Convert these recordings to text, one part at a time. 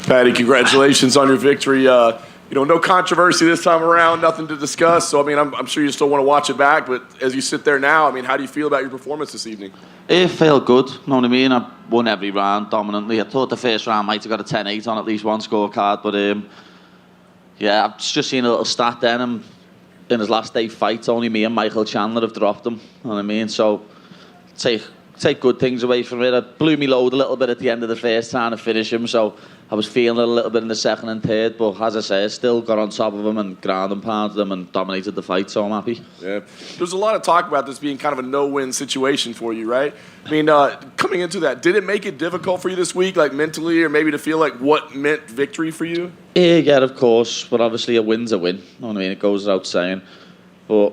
Patty, congratulations on your victory. No controversy this time around, nothing to discuss. So, I mean, I'm sure you still want to watch it back. But as you sit there now, I mean, how do you feel about your performance this evening? It felt good, know what I mean? I won every round dominantly. I thought the first round might have got a 10-8 on at least one scorecard. But, I've just seen a little stat then. In his last 8 fights, only me and Michael Chandler have dropped him. Know what I mean? So, take good things away from it. I blew me load a little bit at the end of the first trying to finish him, so I was feeling it a little bit in the second and third, but as I say, I still got on top of him and ground and pounded him and dominated the fight, so I'm happy. Yeah. There's a lot of talk about this being kind of a no-win situation for you, right? I mean, coming into that, did it make it difficult for you this week, like mentally, or maybe to feel like what meant victory for you? Yeah, of course, but obviously a win's a win, you know what I mean? It goes without saying. But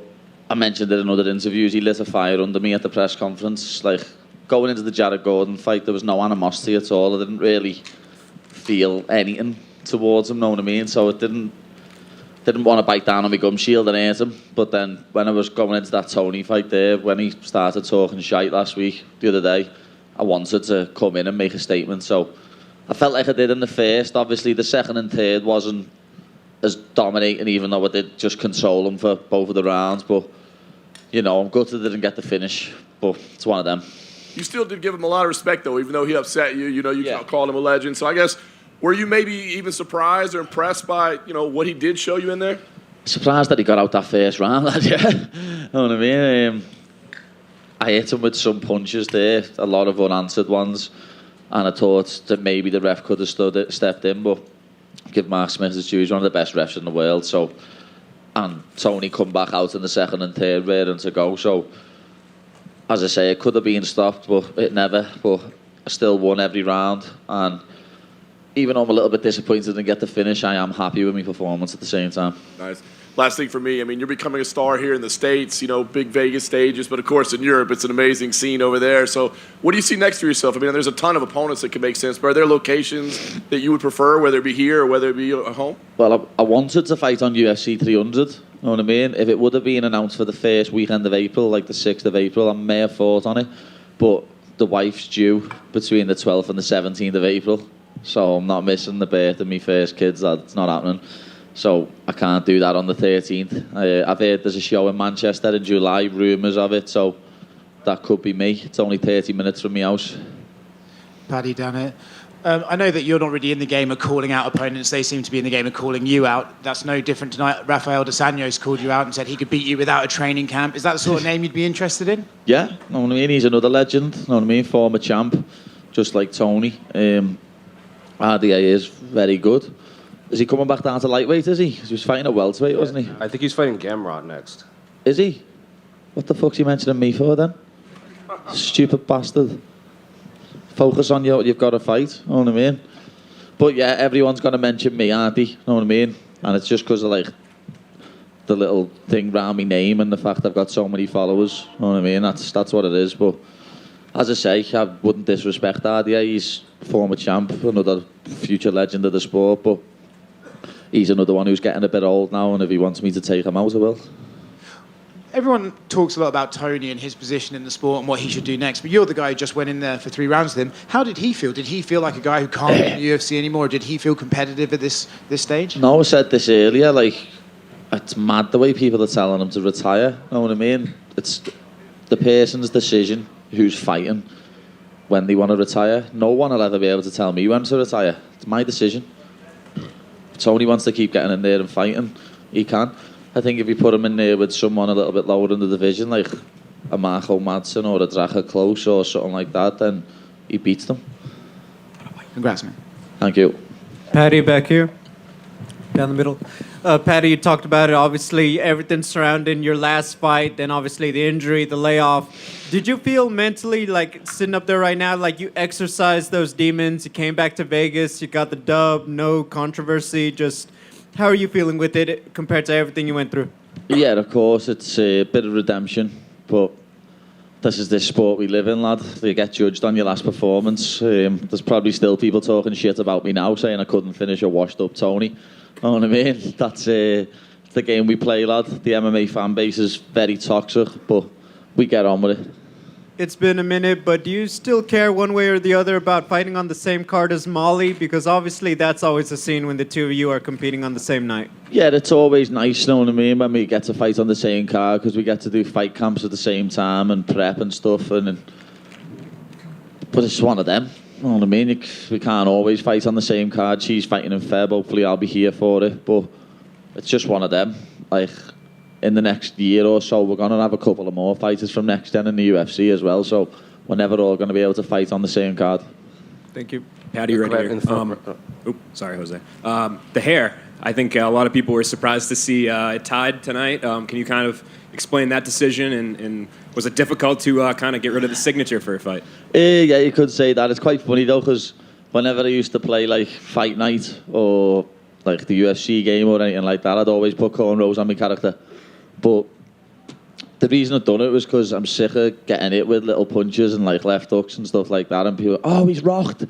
I mentioned it in other interviews, he lit a fire under me at the press conference. Like, going into the Jared Gordon fight, there was no animosity at all. I didn't really feel anything towards him, know what I mean? So it didn't want to bite down on my gum shield and hurt him. But then when I was going into that Tony fight there, when he started talking shite last week, the other day, I wanted to come in and make a statement. So I felt like I did in the first. Obviously, the second and third wasn't as dominating, even though I did just console him for both of the rounds. But, I'm gutted I didn't get the finish. But it's one of them. You still did give him a lot of respect, though, even though he upset you. You called him a legend. So I guess, were you maybe even surprised or impressed by, what he did show you in there? Surprised that he got out that first round, yeah. Know what I mean? I hit him with some punches there, a lot of unanswered ones. And I thought that maybe the ref could have stepped in, but give Mark Smith his due. He's one of the best refs in the world. So, and Tony come back out in the second and third, ready to go. So, as I say, it could have been stopped, but it never. But I still won every round. And even though I'm a little bit disappointed to get the finish, I am happy with my performance at the same time. Nice. Last thing for me, I mean, you're becoming a star here in the States, big Vegas stages, but of course in Europe, it's an amazing scene over there. So what do you see next for yourself? I mean, there's a ton of opponents that can make sense, but are there locations that you would prefer, whether it be here or whether it be at home? Well, I wanted to fight on UFC 300, you know what I mean? If it would have been announced for the first weekend of April, like the 6th of April, I may have thought on it, but the wife's due between the 12th and the 17th of April, so I'm not missing the birth of my first kids. That's not happening. So I can't do that on the 13th. I've heard there's a show in Manchester in July, rumours of it, so that could be me. It's only 30 minutes from my house. Paddy, down here. I know that you're not really in the game of calling out opponents. They seem to be in the game of calling you out. That's no different tonight. Rafael dos Anjos called you out and said he could beat you without a training camp. Is that the sort of name you'd be interested in? Yeah, know what I mean? He's another legend, know what I mean? Former champ, just like Tony. RDA is very good. Is he coming back down to lightweight, is he? He was fighting at welterweight, wasn't he? I think he's fighting Gamrot next. Is he? What the fuck's he mentioning me for, then? Stupid bastard. Focus on what you've got to fight, know what I mean? But yeah, everyone's going to mention me, aren't they? Know what I mean? And it's just because of, like, the little thing round my name and the fact I've got so many followers, know what I mean? That's what it is, but as I say, I wouldn't disrespect RDA. He's former champ, another future legend of the sport, but he's another one who's getting a bit old now, and if he wants me to take him out, I will. Everyone talks a lot about Tony and his position in the sport and what he should do next, but you're the guy who just went in there for 3 rounds with him. How did he feel? Did he feel like a guy who can't be in the UFC anymore? Did he feel competitive at this stage? No, I said this earlier, like, it's mad the way people are telling him to retire, know what I mean? It's the person's decision who's fighting when they want to retire. No one will ever be able to tell me when to retire. It's my decision. If Tony wants to keep getting in there and fighting, he can. I think if you put him in there with someone a little bit lower in the division, like a Marco Madsen or a Dracha Close or something like that, then he beats them. Congrats, man. Thank you. Patty, back here. Down the middle. Patty, you talked about it. Obviously, everything surrounding your last fight, then obviously the injury, the layoff. Did you feel mentally, like, sitting up there right now, like you exercised those demons, you came back to Vegas, you got the dub, no controversy, just how are you feeling with it compared to everything you went through? Yeah, of course, it's a bit of redemption, but this is this sport we live in, lad. You get judged on your last performance. There's probably still people talking shit about me now, saying I couldn't finish a washed-up Tony. Know what I mean? That's the game we play, lad. The MMA fan base is very toxic, but we get on with it. it's been a minute, but do you still care one way or the other about fighting on the same card as Molly? Because obviously that's always a scene when the two of you are competing on the same night. Yeah, it's always nice, you know what I mean, when we get to fight on the same card, because we get to do fight camps at the same time and prep and stuff. But it's one of them, you know what I mean? We can't always fight on the same card. She's fighting in Feb, hopefully I'll be here for it. But it's just one of them. Like, in the next year or so, we're going to have a couple of more fighters from next gen in the UFC as well. So we're never all going to be able to fight on the same card. Thank you. Patty, right here. Sorry, Jose. The hair. I think a lot of people were surprised to see it tied tonight. Can you kind of explain that decision? And was it difficult to kind of get rid of the signature for a fight? Yeah, you could say that. It's quite funny, though, because whenever I used to play, like, Fight Night or, like, the UFC game or anything like that, I'd always put cornrows on my character. But the reason I've done it was because I'm sick of getting hit with little punches and like left hooks and stuff like that. And people, oh, he's rocked.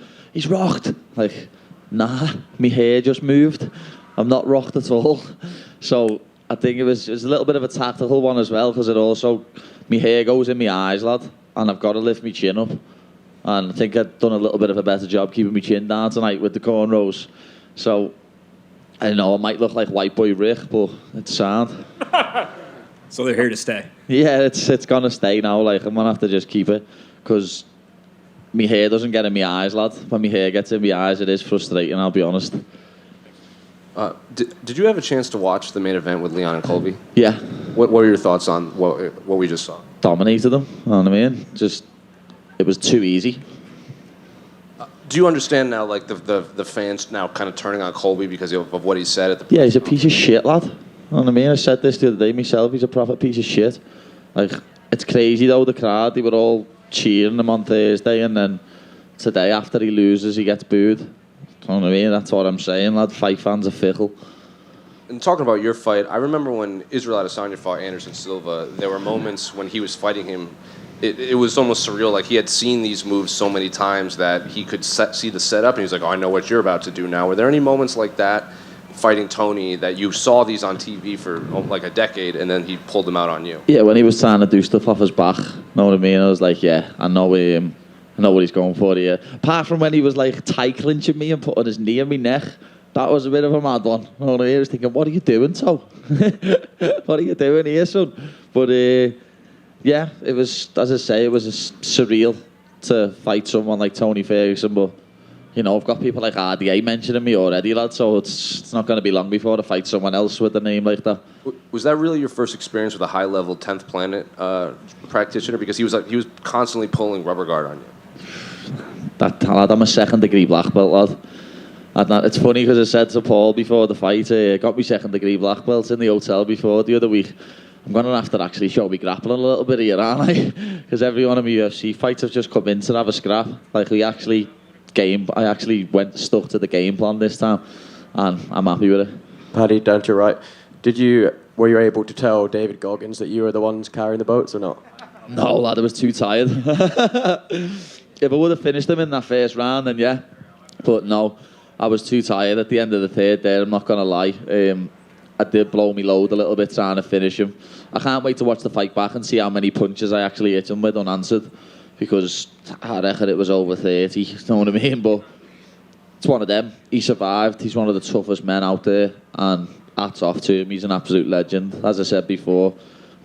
Like, nah, my hair just moved. I'm not rocked at all. So I think it was a little bit of a tactical one as well, because it also, my hair goes in my eyes, lad, and I've got to lift my chin up. And I think I've done a little bit of a better job keeping my chin down tonight with the cornrows. So I don't know, I might look like white boy Rick, but it's sound. So they're here to stay. Yeah, it's gonna stay now. Like, I'm gonna have to just keep it, because my hair doesn't get in my eyes, lad. When my hair gets in my eyes, it is frustrating, I'll be honest. Did you have a chance to watch the main event with Leon and Colby? Yeah. What were your thoughts on what we just saw? Dominated them, you know what I mean? Just, it was too easy. Do you understand now, like, the fans now kind of turning on Colby because of what he said at the... Yeah, he's a piece of shit, lad. You know what I mean? I said this the other day myself, he's a proper piece of shit. Like, it's crazy though, the crowd, they were all cheering him on Thursday, and then today after he loses, he gets booed. You know what I mean? That's what I'm saying, lad. Fight fans are fickle. And talking about your fight, I remember when Israel Adesanya fought Anderson Silva, there were moments when he was fighting him, it was almost surreal. Like, he had seen these moves so many times that he could see the setup, and he's like, oh, I know what you're about to do now. Were there any moments like that, fighting Tony, that you saw these on TV for like a decade, and then he pulled them out on you? Yeah, when he was trying to do stuff off his back, know what I mean? I was like, yeah, I know what he's going for here. Apart from when he was like tight clinching me and putting his knee on my neck, that was a bit of a mad one. You know what I mean? I was thinking, what are you doing, Toe? What are you doing here, son? But yeah, it was, as I say, it was surreal to fight someone like Tony Ferguson, but you know, I've got people like RDA mentioning me already, lad, so it's not going to be long before I fight someone else with a name like that. Was that really your first experience with a high-level 10th Planet practitioner? Because he was constantly pulling rubber guard on you. Lad, I'm a second-degree black belt, lad. It's funny because I said to Paul before the fight, got me second-degree black belt in the hotel before the other week. I'm going to have to actually show me grappling a little bit here, aren't I? Because every one of my UFC fights have just come in to have a scrap. Like, I actually stuck to the game plan this time, and I'm happy with it. Paddy, down to your right. Were you able to tell David Goggins that you were the ones carrying the boats or not? No, lad, I was too tired. If I would have finished him in that first round, then yeah. But no, I was too tired at the end of the third there, I'm not going to lie. I did blow me load a little bit trying to finish him. I can't wait to watch the fight back and see how many punches I actually hit him with unanswered, because I reckon it was over 30, you know what I mean? But it's one of them. He survived. He's one of the toughest men out there, and hats off to him. He's an absolute legend. As I said before,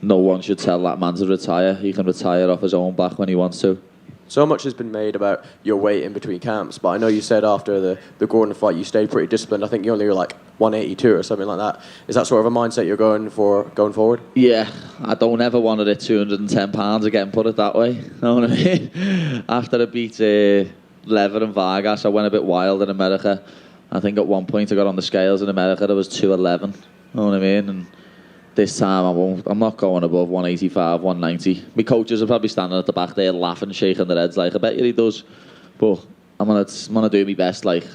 no one should tell that man to retire. He can retire off his own back when he wants to. So much has been made about your weight in between camps, but I know you said after the Gordon fight you stayed pretty disciplined. I think you only were like 182 or something like that. Is that sort of a mindset you're going forward? Yeah, I don't ever want to hit 210 pounds again, put it that way. You know what I mean? After I beat Lever and Vargas, I went a bit wild in America. I think at one point I got on the scales in America, there was 211. You know what I mean? And this time I'm not going above 185, 190. My coaches are probably standing at the back there laughing, shaking their heads like, I bet you he does. But I'm gonna do my best, like,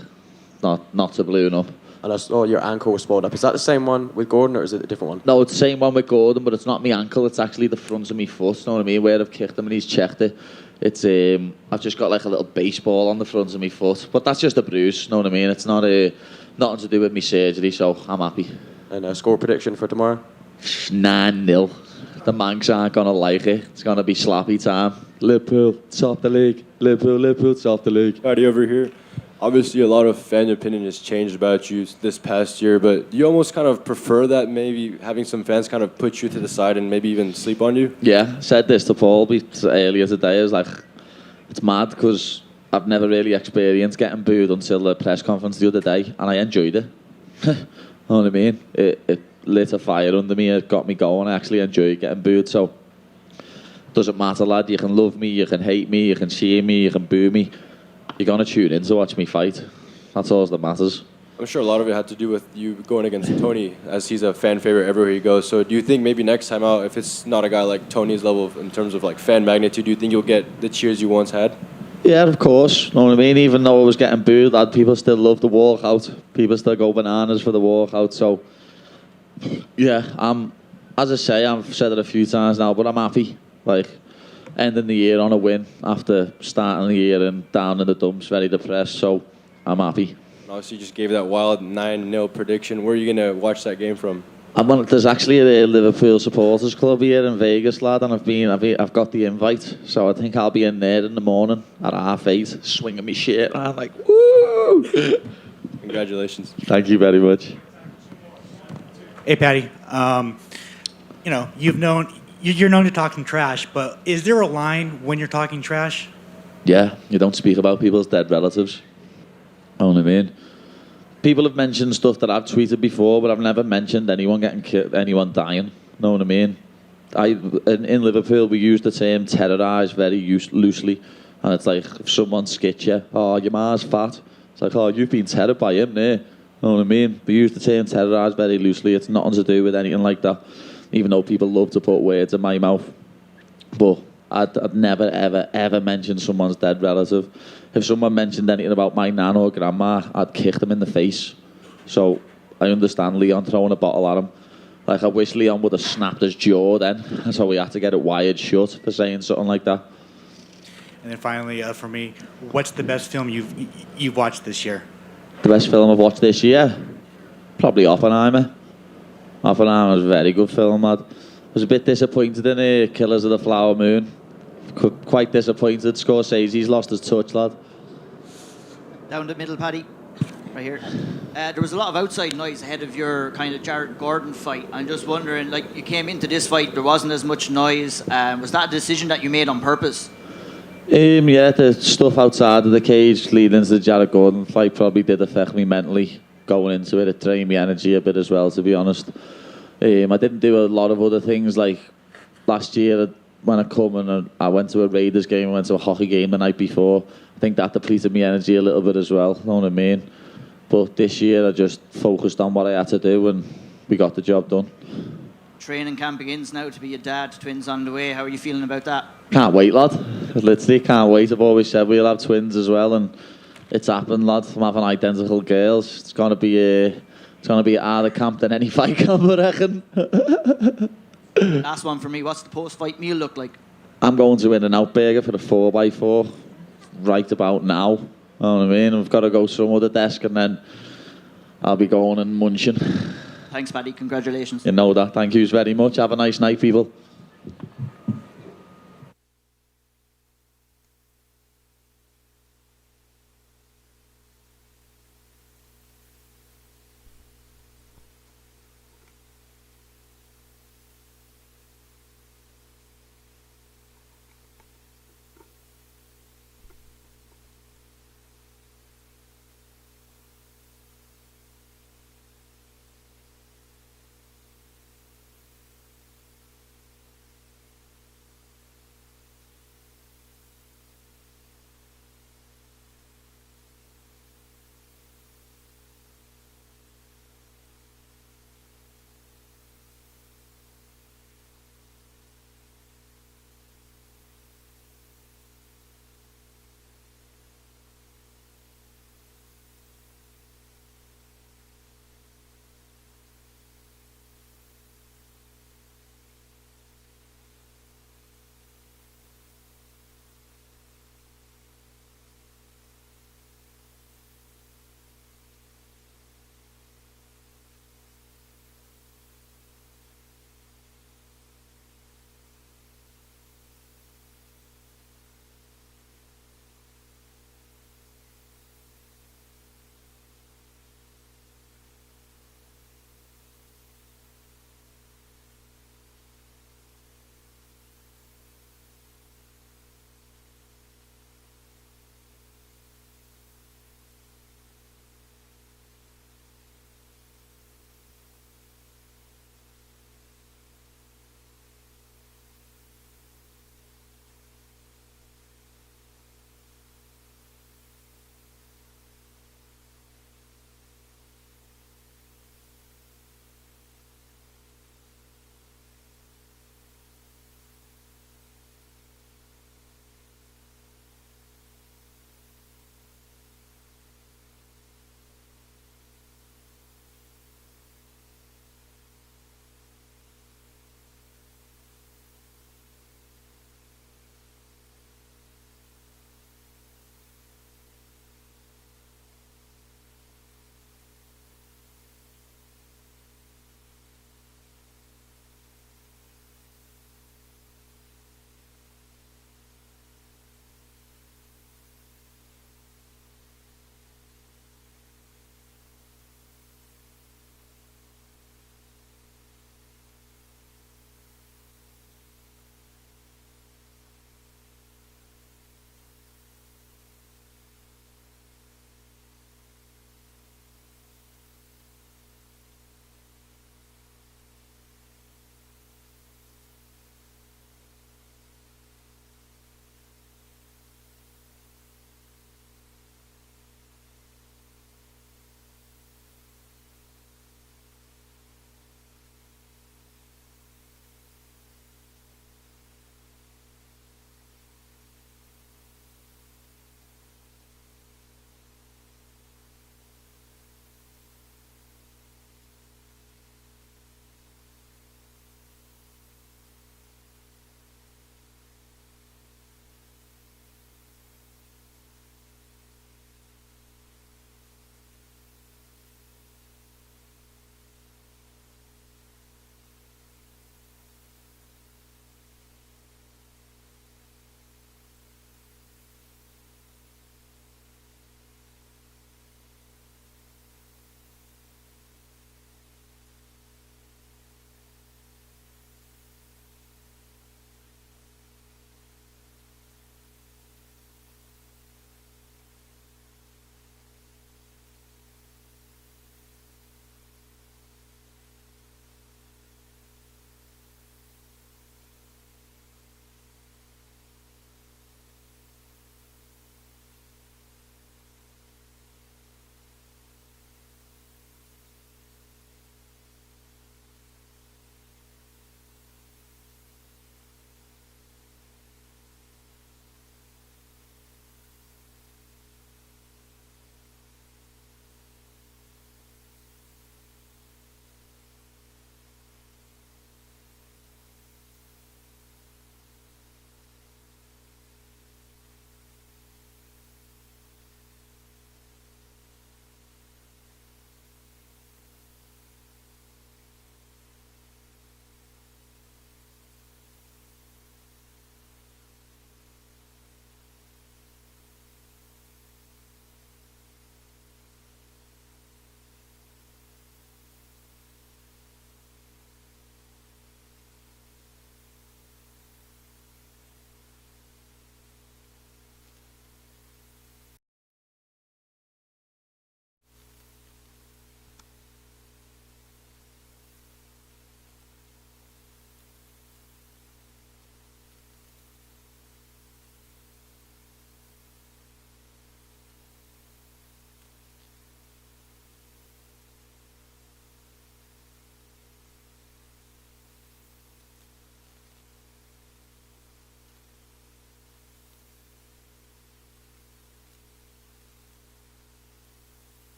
not to balloon up. And I saw your ankle was swelled up. Is that the same one with Gordon, or is it a different one? No, it's the same one with Gordon, but it's not my ankle. It's actually the front of my foot. You know what I mean? Where I've kicked him and he's checked it. It's I've just got like a little baseball on the front of my foot, but that's just a bruise. You know what I mean? It's not nothing to do with my surgery, so I'm happy. And a score prediction for tomorrow? 9-0. The Manx aren't gonna like it. It's gonna be slappy time. Liverpool, top the league. Liverpool, top the league. Paddy over here. Obviously, a lot of fan opinion has changed about you this past year, but do you almost kind of prefer that maybe having some fans kind of put you to the side and maybe even sleep on you? Yeah, said this to Paul earlier today. I was like, it's mad because I've never really experienced getting booed until the press conference the other day, and I enjoyed it. Know what I mean? It lit a fire under me. It got me going. I actually enjoyed getting booed. So doesn't matter, lad. You can love me, you can hate me, you can cheer me, you can boo me. You're gonna tune in to watch me fight. That's all that matters. I'm sure a lot of it had to do with you going against Tony, as he's a fan favorite everywhere he goes. So do you think maybe next time out, if it's not a guy like Tony's level in terms of like fan magnitude, do you think you'll get the cheers you once had? Yeah, of course. Know what I mean? Even though I was getting booed, lad, people still love the walkout. People still go bananas for the walkout. So, yeah, as I say, I've said it a few times now, but I'm happy. Like, ending the year on a win after starting the year and down in the dumps, very depressed. So, I'm happy. Obviously, you just gave that wild 9-0 prediction. Where are you going to watch that game from? There's actually a Liverpool supporters club here in Vegas, lad, and I've got the invite, so I think I'll be in there in the morning at 8:30, swinging my shirt around like, woo! Congratulations. Thank you very much. Hey, Paddy. You're known to talking trash, but is there a line when you're talking trash? Yeah, you don't speak about people's dead relatives. Know what I mean? People have mentioned stuff that I've tweeted before, but I've never mentioned anyone getting killed, anyone dying. Know what I mean? In Liverpool, we use the term terrorise very loosely. And it's like, if someone skits you, oh, your ma's fat. It's like, oh, you've been terrored by him there. Know what I mean? We use the term terrorise very loosely. It's nothing to do with anything like that. Even though people love to put words in my mouth. But I'd never, ever, ever mention someone's dead relative. If someone mentioned anything about my nan or grandma, I'd kick them in the face. So I understand Leon throwing a bottle at him. Like, I wish Leon would have snapped his jaw then. So we had to get it wired shut for saying something like that. And then finally, for me, what's the best film you've watched this year? The best film I've watched this year? Probably Oppenheimer. Oppenheimer was a very good film, lad. I was a bit disappointed in Killers of the Flower Moon. Quite disappointed. Scorsese's lost his touch, lad. Down the middle, Paddy. Right here. There was a lot of outside noise ahead of your kind of Jared Gordon fight. I'm just wondering, like, you came into this fight, there wasn't as much noise. Was that a decision that you made on purpose? Yeah, the stuff outside of the cage leading into the Jared Gordon fight probably did affect me mentally. Going into it, it drained me energy a bit as well, to be honest. I didn't do a lot of other things, like last year when I went to a Raiders game, I went to a hockey game the night before. I think that depleted me energy a little bit as well, know what I mean? But this year I just focused on what I had to do and we got the job done. Training camp begins now to be a dad, twins on the way. How are you feeling about that? Can't wait, lad. Literally can't wait. I've always said we'll have twins as well, and it's happened, lad. I'm having identical girls. It's gonna be a harder camp than any fight camp, I reckon. Last one for me. What's the post-fight meal look like? I'm going to In-N-Out Burger for the 4x4 right about now. Know what I mean? I've got to go some other desk and then I'll be going and munching. Thanks, Paddy. Congratulations. You know that. Thank you very much. Have a nice night, people.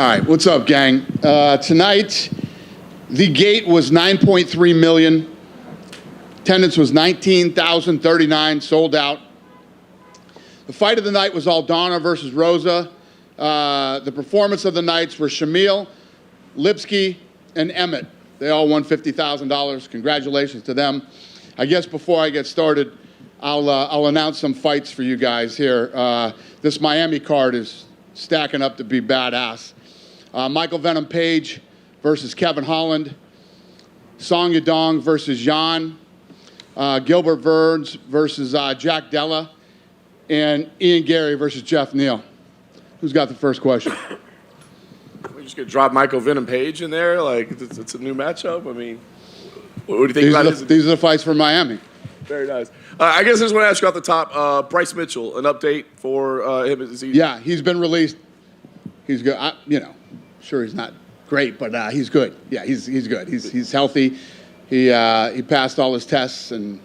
right, what's up, gang? Tonight, the gate was 9.3 million. Attendance was 19,039, sold out. The fight of the night was Aldana versus Rosa. The performance of the nights were Shamil, Lipsky, and Emmett. They all won $50,000. Congratulations to them. I guess before I get started, I'll announce some fights for you guys here. This Miami card is stacking up to be badass. Michael Venom Page versus Kevin Holland. Song Yadong versus Jan. Gilbert Burns versus Jack Della. And Ian Gary versus Jeff Neal. Who's got the first question? We're just going to drop Michael Venom Page in there? Like, it's a new matchup? I mean, what do you think about this? These are the fights for Miami. Very nice. I guess I just want to ask you off the top, Bryce Mitchell, an update for him? Yeah, he's been released. He's good. Sure he's not great, but he's good. Yeah, he's good. He's healthy. He passed all his tests, and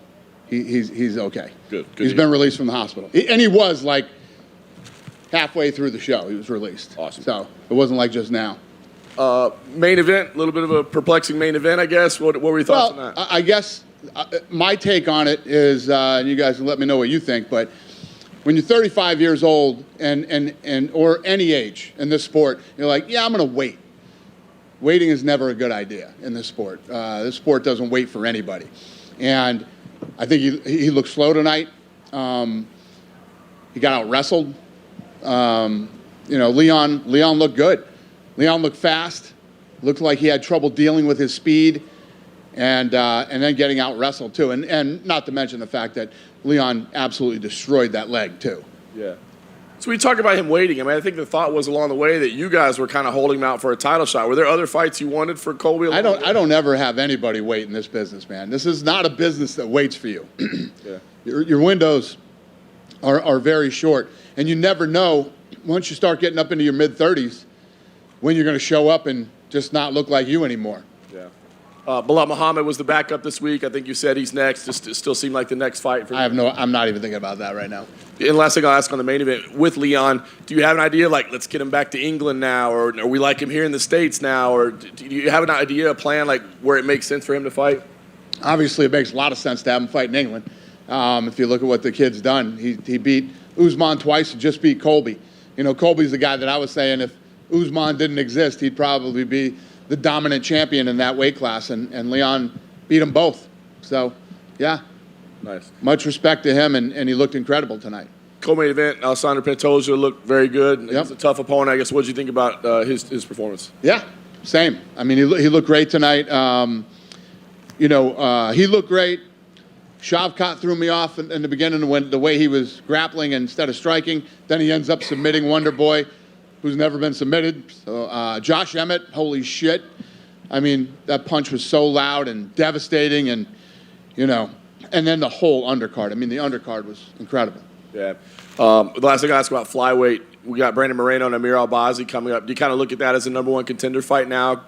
he's okay. Good. He's been released from the hospital. And he was like halfway through the show. He was released. Awesome. So it wasn't like just now. Main event, a little bit of a perplexing main event, I guess. What were your thoughts on that? I guess my take on it is, and you guys can let me know what you think, but when you're 35 years old and or any age in this sport, you're like, yeah, I'm going to wait. Waiting is never a good idea in this sport. This sport doesn't wait for anybody. And I think he looked slow tonight. He got out wrestled. Leon looked good. Leon looked fast. Looked like he had trouble dealing with his speed, and then getting out wrestled too. And not to mention the fact that Leon absolutely destroyed that leg too. Yeah. So we talk about him waiting. I mean, I think the thought was along the way that you guys were kind of holding him out for a title shot. Were there other fights you wanted for Colby? I don't ever have anybody wait in this business, man. This is not a business that waits for you. Yeah. Your windows are very short, and you never know once you start getting up into your mid-30s when you're going to show up and just not look like you anymore. Yeah. Bilal Muhammad was the backup this week. I think you said he's next. It still seemed like the next fight for I'm not even thinking about that right now. And last thing I'll ask on the main event with Leon, do you have an idea, like, let's get him back to England now, or we like him here in the States now, or do you have an idea, a plan, like, where it makes sense for him to fight? Obviously, it makes a lot of sense to have him fight in England. If you look at what the kid's done, he beat Usman twice and just beat Colby. Colby's the guy that I was saying if Usman didn't exist, he'd probably be the dominant champion in that weight class, and Leon beat them both. So, yeah. Nice. Much respect to him, and he looked incredible tonight. Co-main event, Alexandre Pantoja looked very good. Yep. He's a tough opponent, I guess. What did you think about his performance? Yeah, same. I mean, he looked great tonight. He looked great. Shavkat threw me off in the beginning when the way he was grappling instead of striking. Then he ends up submitting Wonder Boy, who's never been submitted. So Josh Emmett, holy shit. I mean, that punch was so loud and devastating, and then the whole undercard. I mean, the undercard was incredible. Yeah. The last thing I asked about flyweight, we got Brandon Moreno and Amir Albazi coming up. Do you kind of look at that as a number one contender fight now?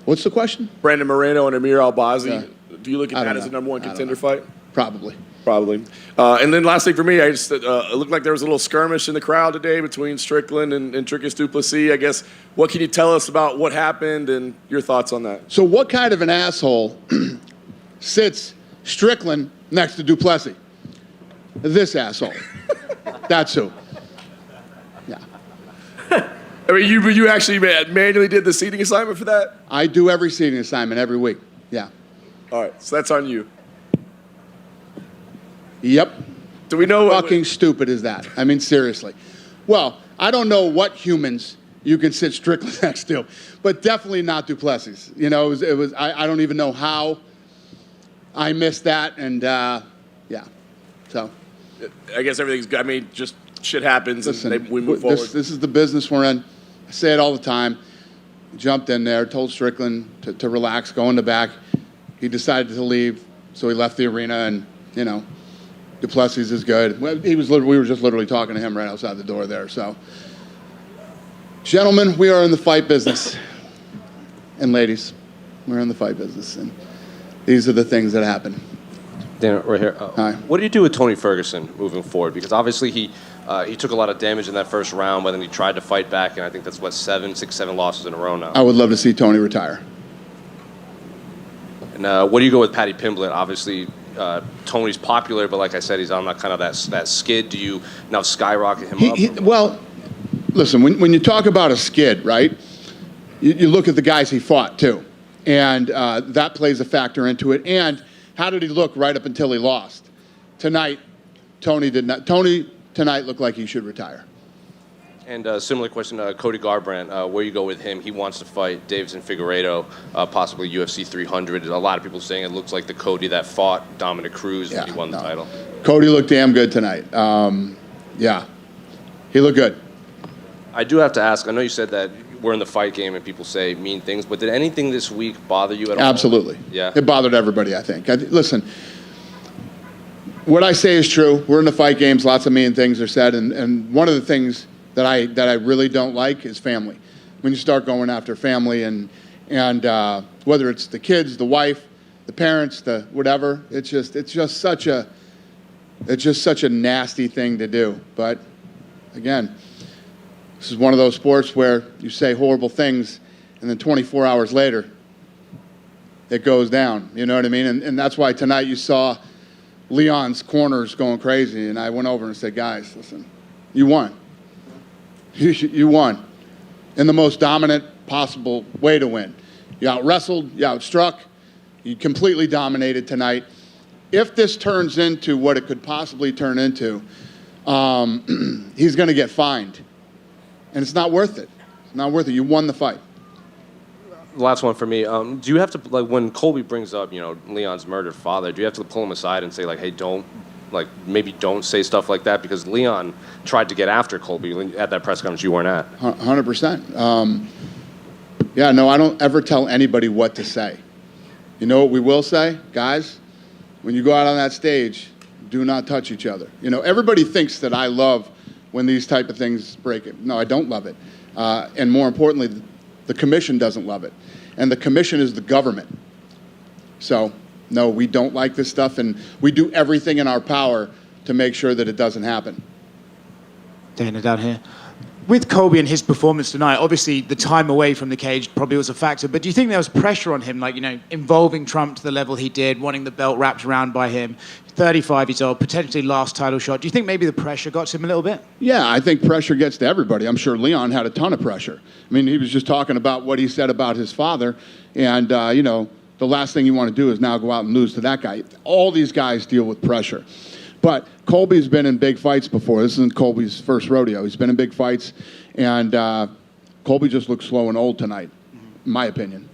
What's the question? Brandon Moreno and Amir Albazi. Yeah. Do you look at that as a number one contender fight? Probably. And then last thing for me, it looked like there was a little skirmish in the crowd today between Strickland and Trickus du Plessis. I guess, what can you tell us about what happened and your thoughts on that? So what kind of an asshole sits Strickland next to du Plessis? This asshole. That's who. Yeah. I mean, you actually manually did the seating assignment for that? I do every seating assignment every week. Yeah. All right, so that's on you. Yep. Do we know? Fucking stupid is that? I mean, seriously. Well, I don't know what humans you can sit Strickland next to, but definitely not du Plessis. It was. I don't even know how I missed that, and yeah. So. I guess everything's good. I mean, just shit happens, Listen, and we move forward. This is the business we're in. I say it all the time. Jumped in there, told Strickland to relax, go in the back. He decided to leave, so he left the arena, and du Plessis is good. We were just literally talking to him right outside the door there. So, gentlemen, we are in the fight business, and ladies, we're in the fight business, and these are the things that happen. Dan, right here. Hi. What do you do with Tony Ferguson moving forward? Because obviously he took a lot of damage in that first round, but then he tried to fight back, and I think that's, what, 7 losses in a row now. I would love to see Tony retire. And what do you go with Paddy Pimblett? Obviously, Tony's popular, but like I said, he's on that kind of that skid. Do you now skyrocket him up? Well, listen, when you talk about a skid, right, you look at the guys he fought, too. And that plays a factor into it. And how did he look right up until he lost? Tonight, Tony did not. Tony tonight looked like he should retire. And similar question, Cody Garbrandt, where you go with him? He wants to fight Davidson Figueiredo, possibly UFC 300. A lot of people saying it looks like the Cody that fought Dominic Cruz when he won the title. Cody looked damn good tonight. Yeah, he looked good. I do have to ask, I know you said that we're in the fight game and people say mean things, but did anything this week bother you at all? Absolutely. Yeah. It bothered everybody, I think. Listen, what I say is true. We're in the fight games. Lots of mean things are said. And one of the things that I really don't like is family. When you start going after family and whether it's the kids, the wife, the parents, the whatever, it's just such a nasty thing to do. But again, this is one of those sports where you say horrible things and then 24 hours later it goes down. You know what I mean? And that's why tonight you saw Leon's corners going crazy, and I went over and said, guys, listen, you won. You won in the most dominant possible way to win. You out-wrestled, you outstruck, you completely dominated tonight. If this turns into what it could possibly turn into, he's going to get fined. And it's not worth it. It's not worth it. You won the fight. Last one for me. Do you have to, like, when Colby brings up, Leon's murdered father, do you have to pull him aside and say, like, hey, maybe don't say stuff like that? Because Leon tried to get after Colby at that press conference you weren't at. 100%. Yeah, no, I don't ever tell anybody what to say. You know what we will say? Guys, when you go out on that stage, do not touch each other. Everybody thinks that I love when these type of things break it. No, I don't love it. And more importantly, the commission doesn't love it. And the commission is the government. So, no, we don't like this stuff, and we do everything in our power to make sure that it doesn't happen. Dana down here. With Colby and his performance tonight, obviously the time away from the cage probably was a factor, but do you think there was pressure on him, involving Trump to the level he did, wanting the belt wrapped around by him, 35 years old, potentially last title shot? Do you think maybe the pressure got to him a little bit? Yeah, I think pressure gets to everybody. I'm sure Leon had a ton of pressure. I mean, he was just talking about what he said about his father, and, the last thing you want to do is now go out and lose to that guy. All these guys deal with pressure. But Colby's been in big fights before. This isn't Colby's first rodeo. He's been in big fights, and Colby just looks slow and old tonight, in my opinion.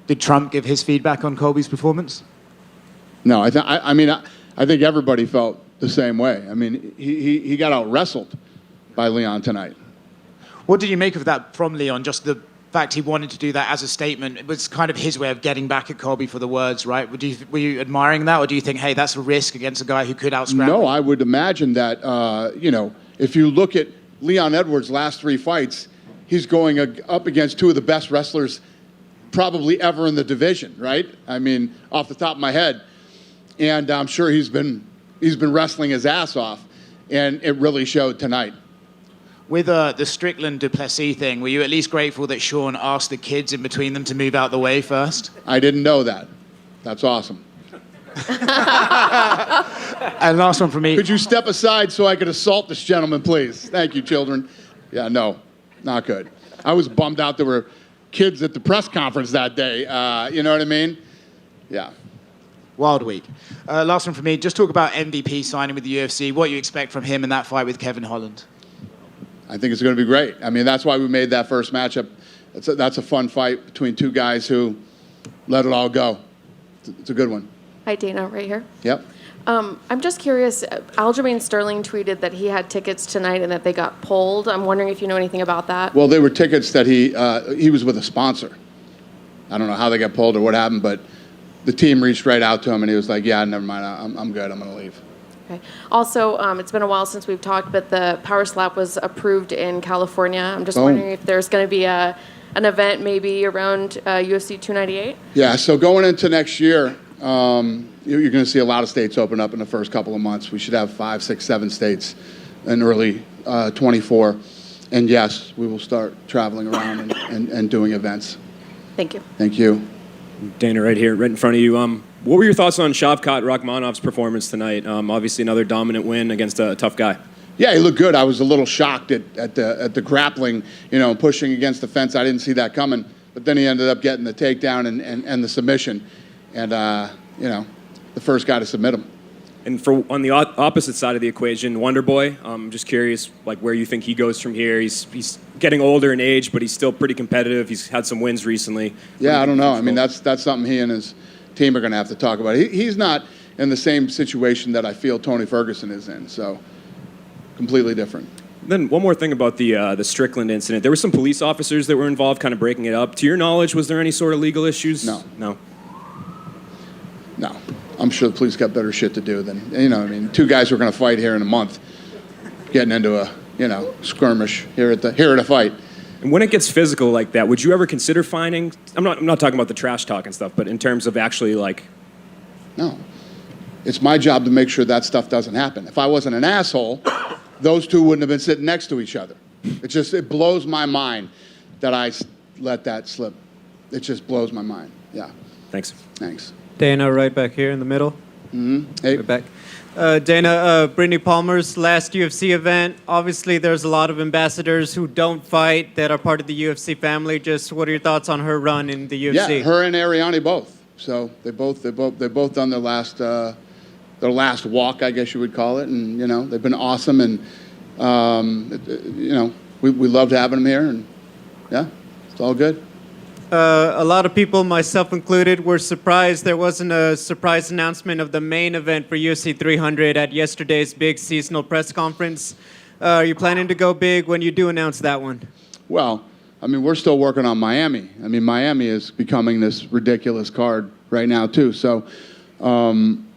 Did Trump give his feedback on Colby's performance? No, I think everybody felt the same way. I mean, he got out-wrestled by Leon tonight. What did you make of that from Leon? Just the fact he wanted to do that as a statement. It was kind of his way of getting back at Colby for the words, right? Were you admiring that, or do you think, hey, that's a risk against a guy who could out-scramble? No, I would imagine that, if you look at Leon Edwards' last 3 fights, he's going up against 2 of the best wrestlers probably ever in the division, right? I mean, off the top of my head. And I'm sure he's been wrestling his ass off, and it really showed tonight. With the Strickland Duplessis thing, were you at least grateful that Sean asked the kids in between them to move out the way first? I didn't know that. That's awesome. And last one from me. Could you step aside so I could assault this gentleman, please? Thank you, children. Yeah, no, not good. I was bummed out there were kids at the press conference that day. You know what I mean? Yeah. Wild week. Last one from me. Just talk about MVP signing with the UFC. What you expect from him in that fight with Kevin Holland? I think it's going to be great. I mean, that's why we made that first matchup. That's a fun fight between 2 guys who let it all go. It's a good one. Hi, Dana, right here. Yep. I'm just curious. Aljamain Sterling tweeted that he had tickets tonight and that they got pulled. I'm wondering if you know anything about that. Well, they were tickets that he was with a sponsor. I don't know how they got pulled or what happened, but the team reached right out to him and he was like, "Yeah, never mind. I'm good. I'm going to leave." Okay. Also, it's been a while since we've talked, but the Power Slap was approved in California. I'm just wondering if there's going to be an event maybe around UFC 298. Yeah. So going into next year, you're going to see a lot of states open up in the first couple of months. We should have 5, 6, 7 states in early 24. And yes, we will start traveling around and doing events. Thank you. Thank you. Dana, right here, right in front of you. What were your thoughts on Shavkat Rakhmonov's performance tonight? Obviously, another dominant win against a tough guy. Yeah, he looked good. I was a little shocked at the grappling, pushing against the fence. I didn't see that coming. But then he ended up getting the takedown and the submission. And, the first guy to submit him. And on the opposite side of the equation, Wonder Boy, I'm just curious, where you think he goes from here. He's getting older in age, but he's still pretty competitive. He's had some wins recently. Yeah, I don't know. I mean, that's something he and his team are going to have to talk about. He's not in the same situation that I feel Tony Ferguson is in, so completely different. Then one more thing about the Strickland incident. There were some police officers that were involved kind of breaking it up. To your knowledge, was there any sort of legal issues? No. No. I'm sure the police got better shit to do than, 2 guys who are going to fight here in a month getting into a, skirmish here at a fight. And when it gets physical like that, would you ever consider fining? I'm not talking about the trash talk and stuff, but in terms of actually No. It's my job to make sure that stuff doesn't happen. If I wasn't an asshole, those two wouldn't have been sitting next to each other. It blows my mind that I let that slip. It just blows my mind. Yeah. Thanks. Dana, right back here in the middle. Mm-hmm. Hey. Right back. Dana, Brittany Palmer's last UFC event. Obviously, there's a lot of ambassadors who don't fight that are part of the UFC family. Just what are your thoughts on her run in the UFC? Yeah, her and Ariane both. So they both done their last walk, I guess you would call it, and they've been awesome, and we loved having them here, and yeah, it's all good. A lot of people, myself included, were surprised there wasn't a surprise announcement of the main event for UFC 300 at yesterday's big seasonal press conference. Are you planning to go big when you do announce that one? Well, we're still working on Miami. Miami is becoming this ridiculous card right now, too. So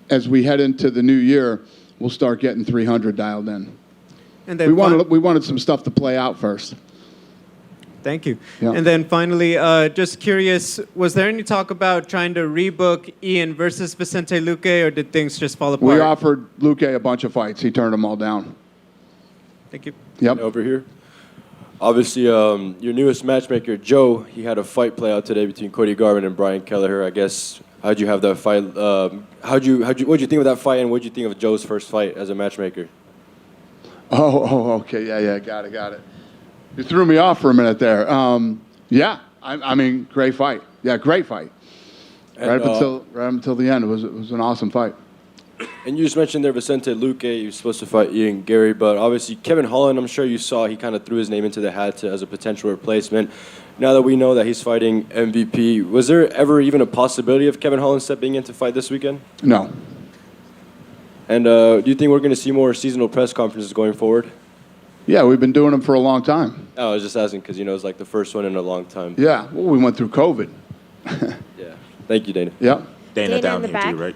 as we head into the new year, we'll start getting 300 dialed in. And then we wanted some stuff to play out first. Thank you. Yeah. And then finally, just curious, was there any talk about trying to rebook Ian versus Vicente Luque, or did things just fall apart? We offered Luque a bunch of fights. He turned them all down. Thank you. Yep. Over here. Obviously, your newest matchmaker, Joe, he had a fight play out today between Cody Garvin and Brian Kelleher. I guess, how'd you have that fight? What'd you think of that fight, and what'd you think of Joe's first fight as a matchmaker? Oh, okay. Yeah, got it. You threw me off for a minute there. Yeah, great fight. Yeah, great fight. And, right up until the end, it was an awesome fight. And you just mentioned there Vicente Luque, he was supposed to fight Ian Gary, but obviously Kevin Holland, I'm sure you saw, he kind of threw his name into the hat as a potential replacement. Now that we know that he's fighting MVP, was there ever even a possibility of Kevin Holland stepping in to fight this weekend? No. And do you think we're going to see more seasonal press conferences going forward? Yeah, we've been doing them for a long time. I was just asking because, it's like the first one in a long time. Yeah, well, we went through COVID. Yeah. Thank you, Dana. Yep. Dana down in the here back. too, right?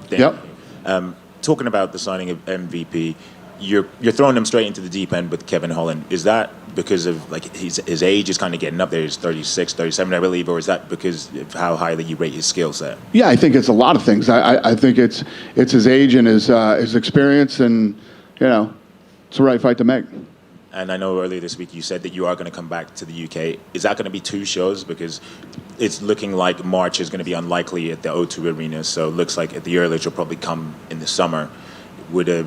Dana. Yep. Talking about the signing of MVP, you're throwing him straight into the deep end with Kevin Holland. Is that because of his age is kind of getting up there? He's 36, 37, I believe, or is that because of how highly you rate his skill set? Yeah, I think it's a lot of things. I think it's his age and his experience, and it's the right fight to make. And I know earlier this week you said that you are going to come back to the UK. Is that going to be 2 shows? Because it's looking like March is going to be unlikely at the O2 Arena, so it looks like at the earliest you'll probably come in the summer. Would a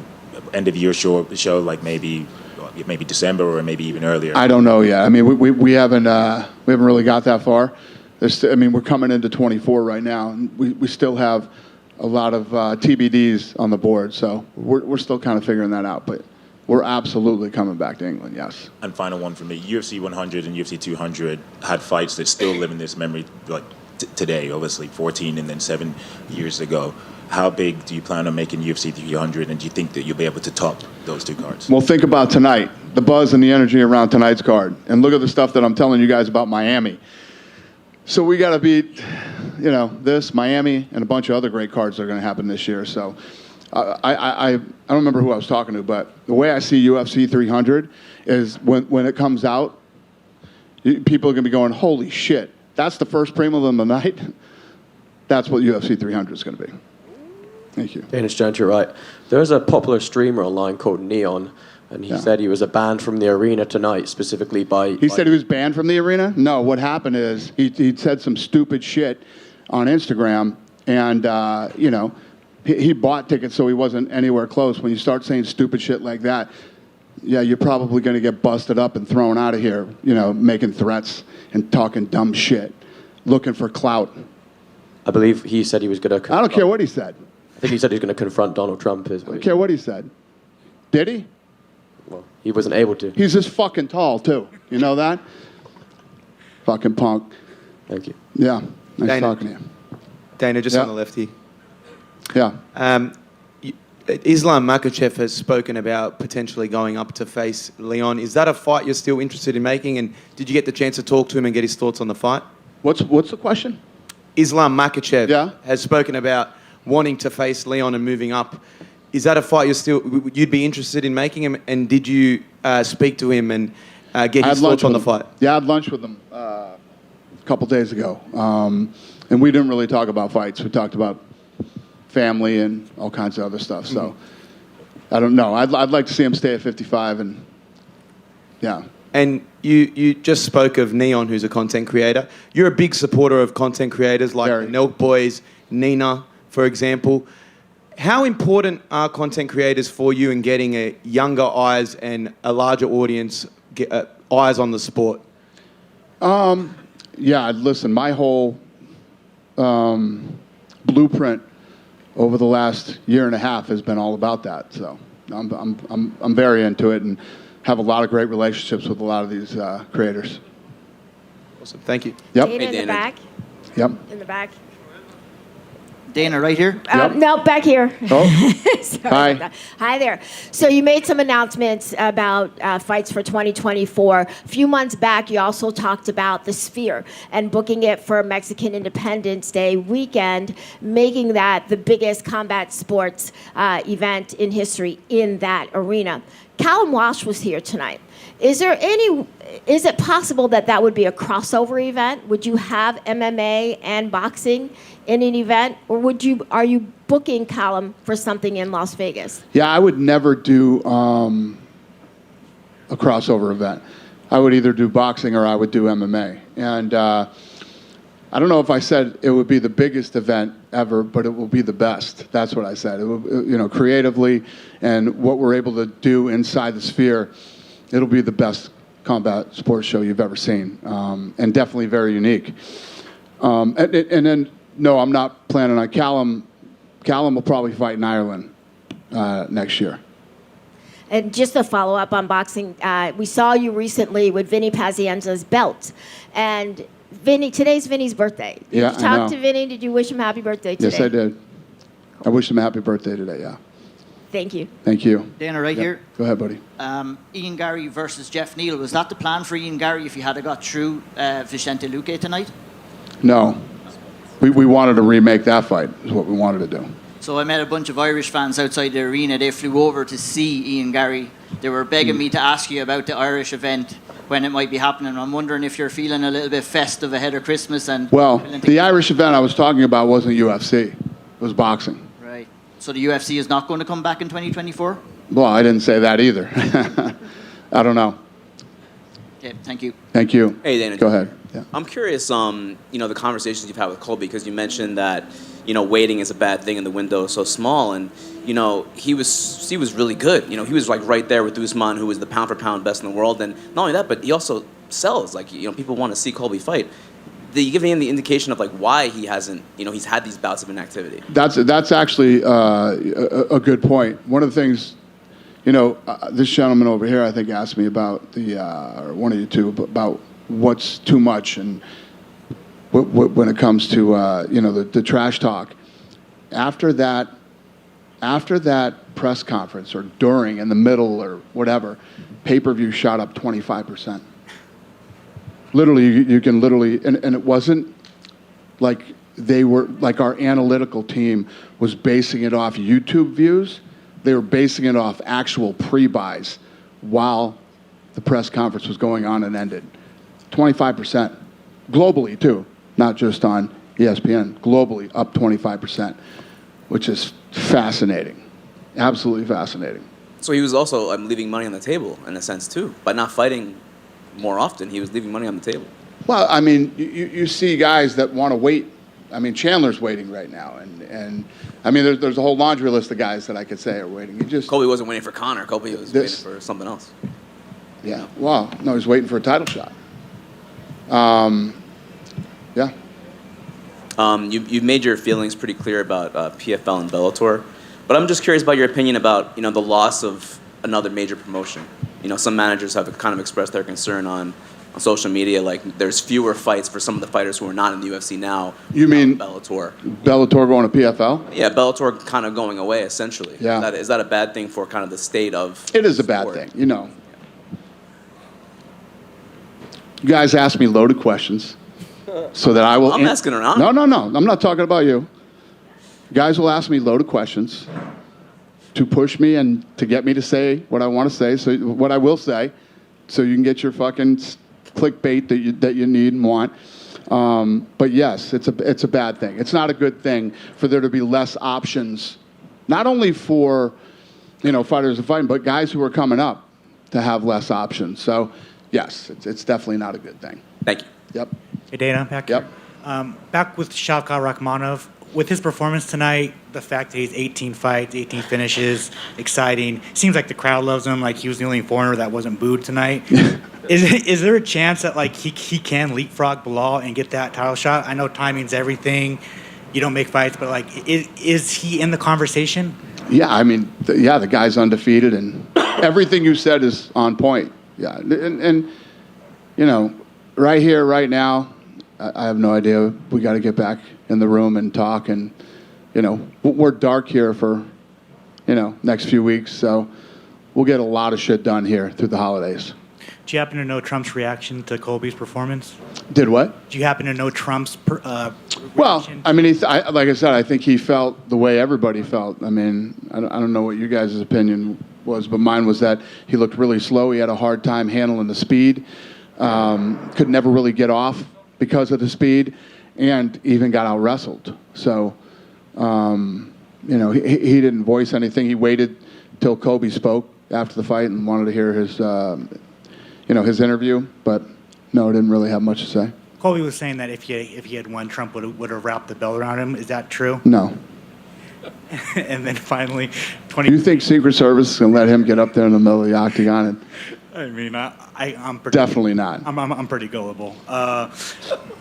end of year show like maybe December or maybe even earlier? I don't know yet. We haven't really got that far. We're coming into 24 right now, and we still have a lot of TBDs on the board, so we're still kind of figuring that out, but we're absolutely coming back to England, yes. And final one for me, UFC 100 and UFC 200 had fights that still live in this memory, today, obviously, 14 and then 7 years ago. How big do you plan on making UFC 300, and do you think that you'll be able to top those 2 cards? Well, think about tonight, the buzz and the energy around tonight's card, and look at the stuff that I'm telling you guys about Miami. So we got to beat, this, Miami, and a bunch of other great cards that are going to happen this year, so... I don't remember who I was talking to, but the way I see UFC 300 is when it comes out, people are going to be going, holy shit, that's the first prelim of the night? That's what UFC 300 is going to be. Thank you. Danish Giant, you're right. There's a popular streamer online called Neon, and he said he was banned from the arena tonight, specifically by... He said he was banned from the arena? No, what happened is he said some stupid shit on Instagram, and, he bought tickets so he wasn't anywhere close. When you start saying stupid shit like that, yeah, you're probably going to get busted up and thrown out of here, making threats and talking dumb shit, looking for clout. I believe he said he was going to... I don't care what he said. I think he said he was going to confront Donald Trump. I don't care what he said. Did he? Well, he wasn't able to. He's this fucking tall, too. You know that? Fucking punk. Thank you. Yeah. Nice Dana. talking to you. Dana, just Yeah. on the left here. Yeah. Islam Makhachev has spoken about potentially going up to face Leon. Is that a fight you're still interested in making? And did you get the chance to talk to him and get his thoughts on the fight? What's the question? Islam Makhachev has spoken about wanting to face Leon and moving up. Is that a fight you'd be interested in making him? And did you speak to him and get his thoughts on the fight? Yeah, I had lunch with him a couple days ago. And we didn't really talk about fights. We talked about family and all kinds of other stuff. So I don't know. I'd like to see him stay at 55 and yeah. And you just spoke of Neon, who's a content creator. You're a big supporter of content creators like the Nelk Boys, Nina, for example. How important are content creators for you in getting a younger eyes and a larger audience eyes on the sport? Yeah, listen, my whole blueprint over the last year and a half has been all about that. So I'm very into it and have a lot of great relationships with a lot of these creators. Awesome, thank you. Yep. Dana in the back. Yep. In the back. Dana, right here? No, back here. Oh. Sorry Hi. about that. Hi there. So you made some announcements about fights for 2024. A few months back, you also talked about the Sphere and booking it for Mexican Independence Day weekend, making that the biggest combat sports event in history in that arena. Callum Walsh was here tonight. Is it possible that would be a crossover event? Would you have MMA and boxing in an event, or are you booking Callum for something in Las Vegas? Yeah, I would never do a crossover event. I would either do boxing or I would do MMA. And I don't know if I said it would be the biggest event ever, but it will be the best. That's what I said. It will, creatively and what we're able to do inside the Sphere, it'll be the best combat sports show you've ever seen, and definitely very unique. And then, no, I'm not planning on Callum. Callum will probably fight in Ireland next year. And just to follow up on boxing, we saw you recently with Vinny Pazienza's belt. And today's Vinny's birthday. Did you talk to Vinny? Did you wish him happy birthday today? Yes, I did. I wish him a happy birthday today, yeah. Thank you. Thank you. Dana, right here. Go ahead, buddy. Ian Gary versus Jeff Neal. Was that the plan for Ian Gary if he had got through Vicente Luque tonight? No. We wanted to remake that fight, is what we wanted to do. So I met a bunch of Irish fans outside the arena. They flew over to see Ian Gary. They were begging me to ask you about the Irish event, when it might be happening. I'm wondering if you're feeling a little bit festive ahead of Christmas. Well, the Irish event I was talking about wasn't UFC. It was boxing. Right. So the UFC is not going to come back in 2024? Well, I didn't say that either. I don't know. Okay, thank you. Thank you. Hey, Dana. Go ahead. Yeah. I'm curious, the conversations you've had with Colby, because you mentioned that, waiting is a bad thing and the window is so small. And, he was really good. He was like right there with Usman, who was the pound for pound best in the world. And not only that, but he also sells. Like, people want to see Colby fight. Did you give him the indication of like why he hasn't, he's had these bouts of inactivity? That's actually a good point. One of the things, this gentleman over here, I think, asked me about or one of you two, about what's too much and when it comes to, the trash talk. After that press conference or during, in the middle or whatever, pay-per-view shot up 25%. Literally, you can literally, and it wasn't like they were, like our analytical team was basing it off YouTube views. They were basing it off actual pre-buys while the press conference was going on and ended. 25%. Globally, too. Not just on ESPN. Globally, up 25%, which is fascinating. Absolutely fascinating. So he was also leaving money on the table in a sense too. By not fighting more often, he was leaving money on the table. Well, I mean, you see guys that want to wait. I mean, Chandler's waiting right now, and I mean, there's a whole laundry list of guys that I could say are waiting. Colby wasn't waiting for Conor. Colby was waiting for something else. Yeah. Well, no, he's waiting for a title shot. Yeah. You've made your feelings pretty clear about PFL and Bellator, but I'm just curious about your opinion about the loss of another major promotion. Some managers have kind of expressed their concern on social media, like there's fewer fights for some of the fighters who are not in the UFC now. You mean Bellator? Bellator going to PFL? Yeah, Bellator kind of going away essentially. Yeah. Is that a bad thing for kind of the state of? It is a bad thing, You guys ask me loaded questions, so that I will. I'm asking around. No. I'm not talking about you. Guys will ask me loaded questions to push me and to get me to say what I want to say. So what I will say, so you can get your fucking clickbait that you need and want. But yes, it's a bad thing. It's not a good thing for there to be less options, not only for fighters to fight, but guys who are coming up to have less options. So yes, it's definitely not a good thing. Thank you. Yep. Hey, Dana, back here. Back with Shavkat Rakhmonov. With his performance tonight, the fact that he's 18 fights, 18 finishes, exciting. Seems like the crowd loves him. Like he was the only foreigner that wasn't booed tonight. Is there a chance that he can leapfrog Bilal and get that title shot? I know timing's everything. You don't make fights, but is he in the conversation? Yeah, I mean, the guy's undefeated, and everything you said is on point. Yeah, and right here, right now, I have no idea. We got to get back in the room and talk, and we're dark here for next few weeks, so we'll get a lot of shit done here through the holidays. Do you happen to know Trump's reaction to Colby's performance? Did what? Do you happen to know Trump's Well, I mean, like I said, I think he felt the way everybody felt. I mean, I don't know what you guys' opinion was, but mine was that he looked really slow. He had a hard time handling the speed. Could never really get off because of the speed, and even got out-wrestled. So, he didn't voice anything. He waited till Colby spoke after the fight and wanted to hear his, his interview. But no, didn't really have much to say. Colby was saying that if he had won, Trump would have wrapped the belt around him. Is that true? No. And then finally, Do you think Secret Service is going to let him get up there in the middle of the octagon? I'm pretty, Definitely not. I'm pretty gullible.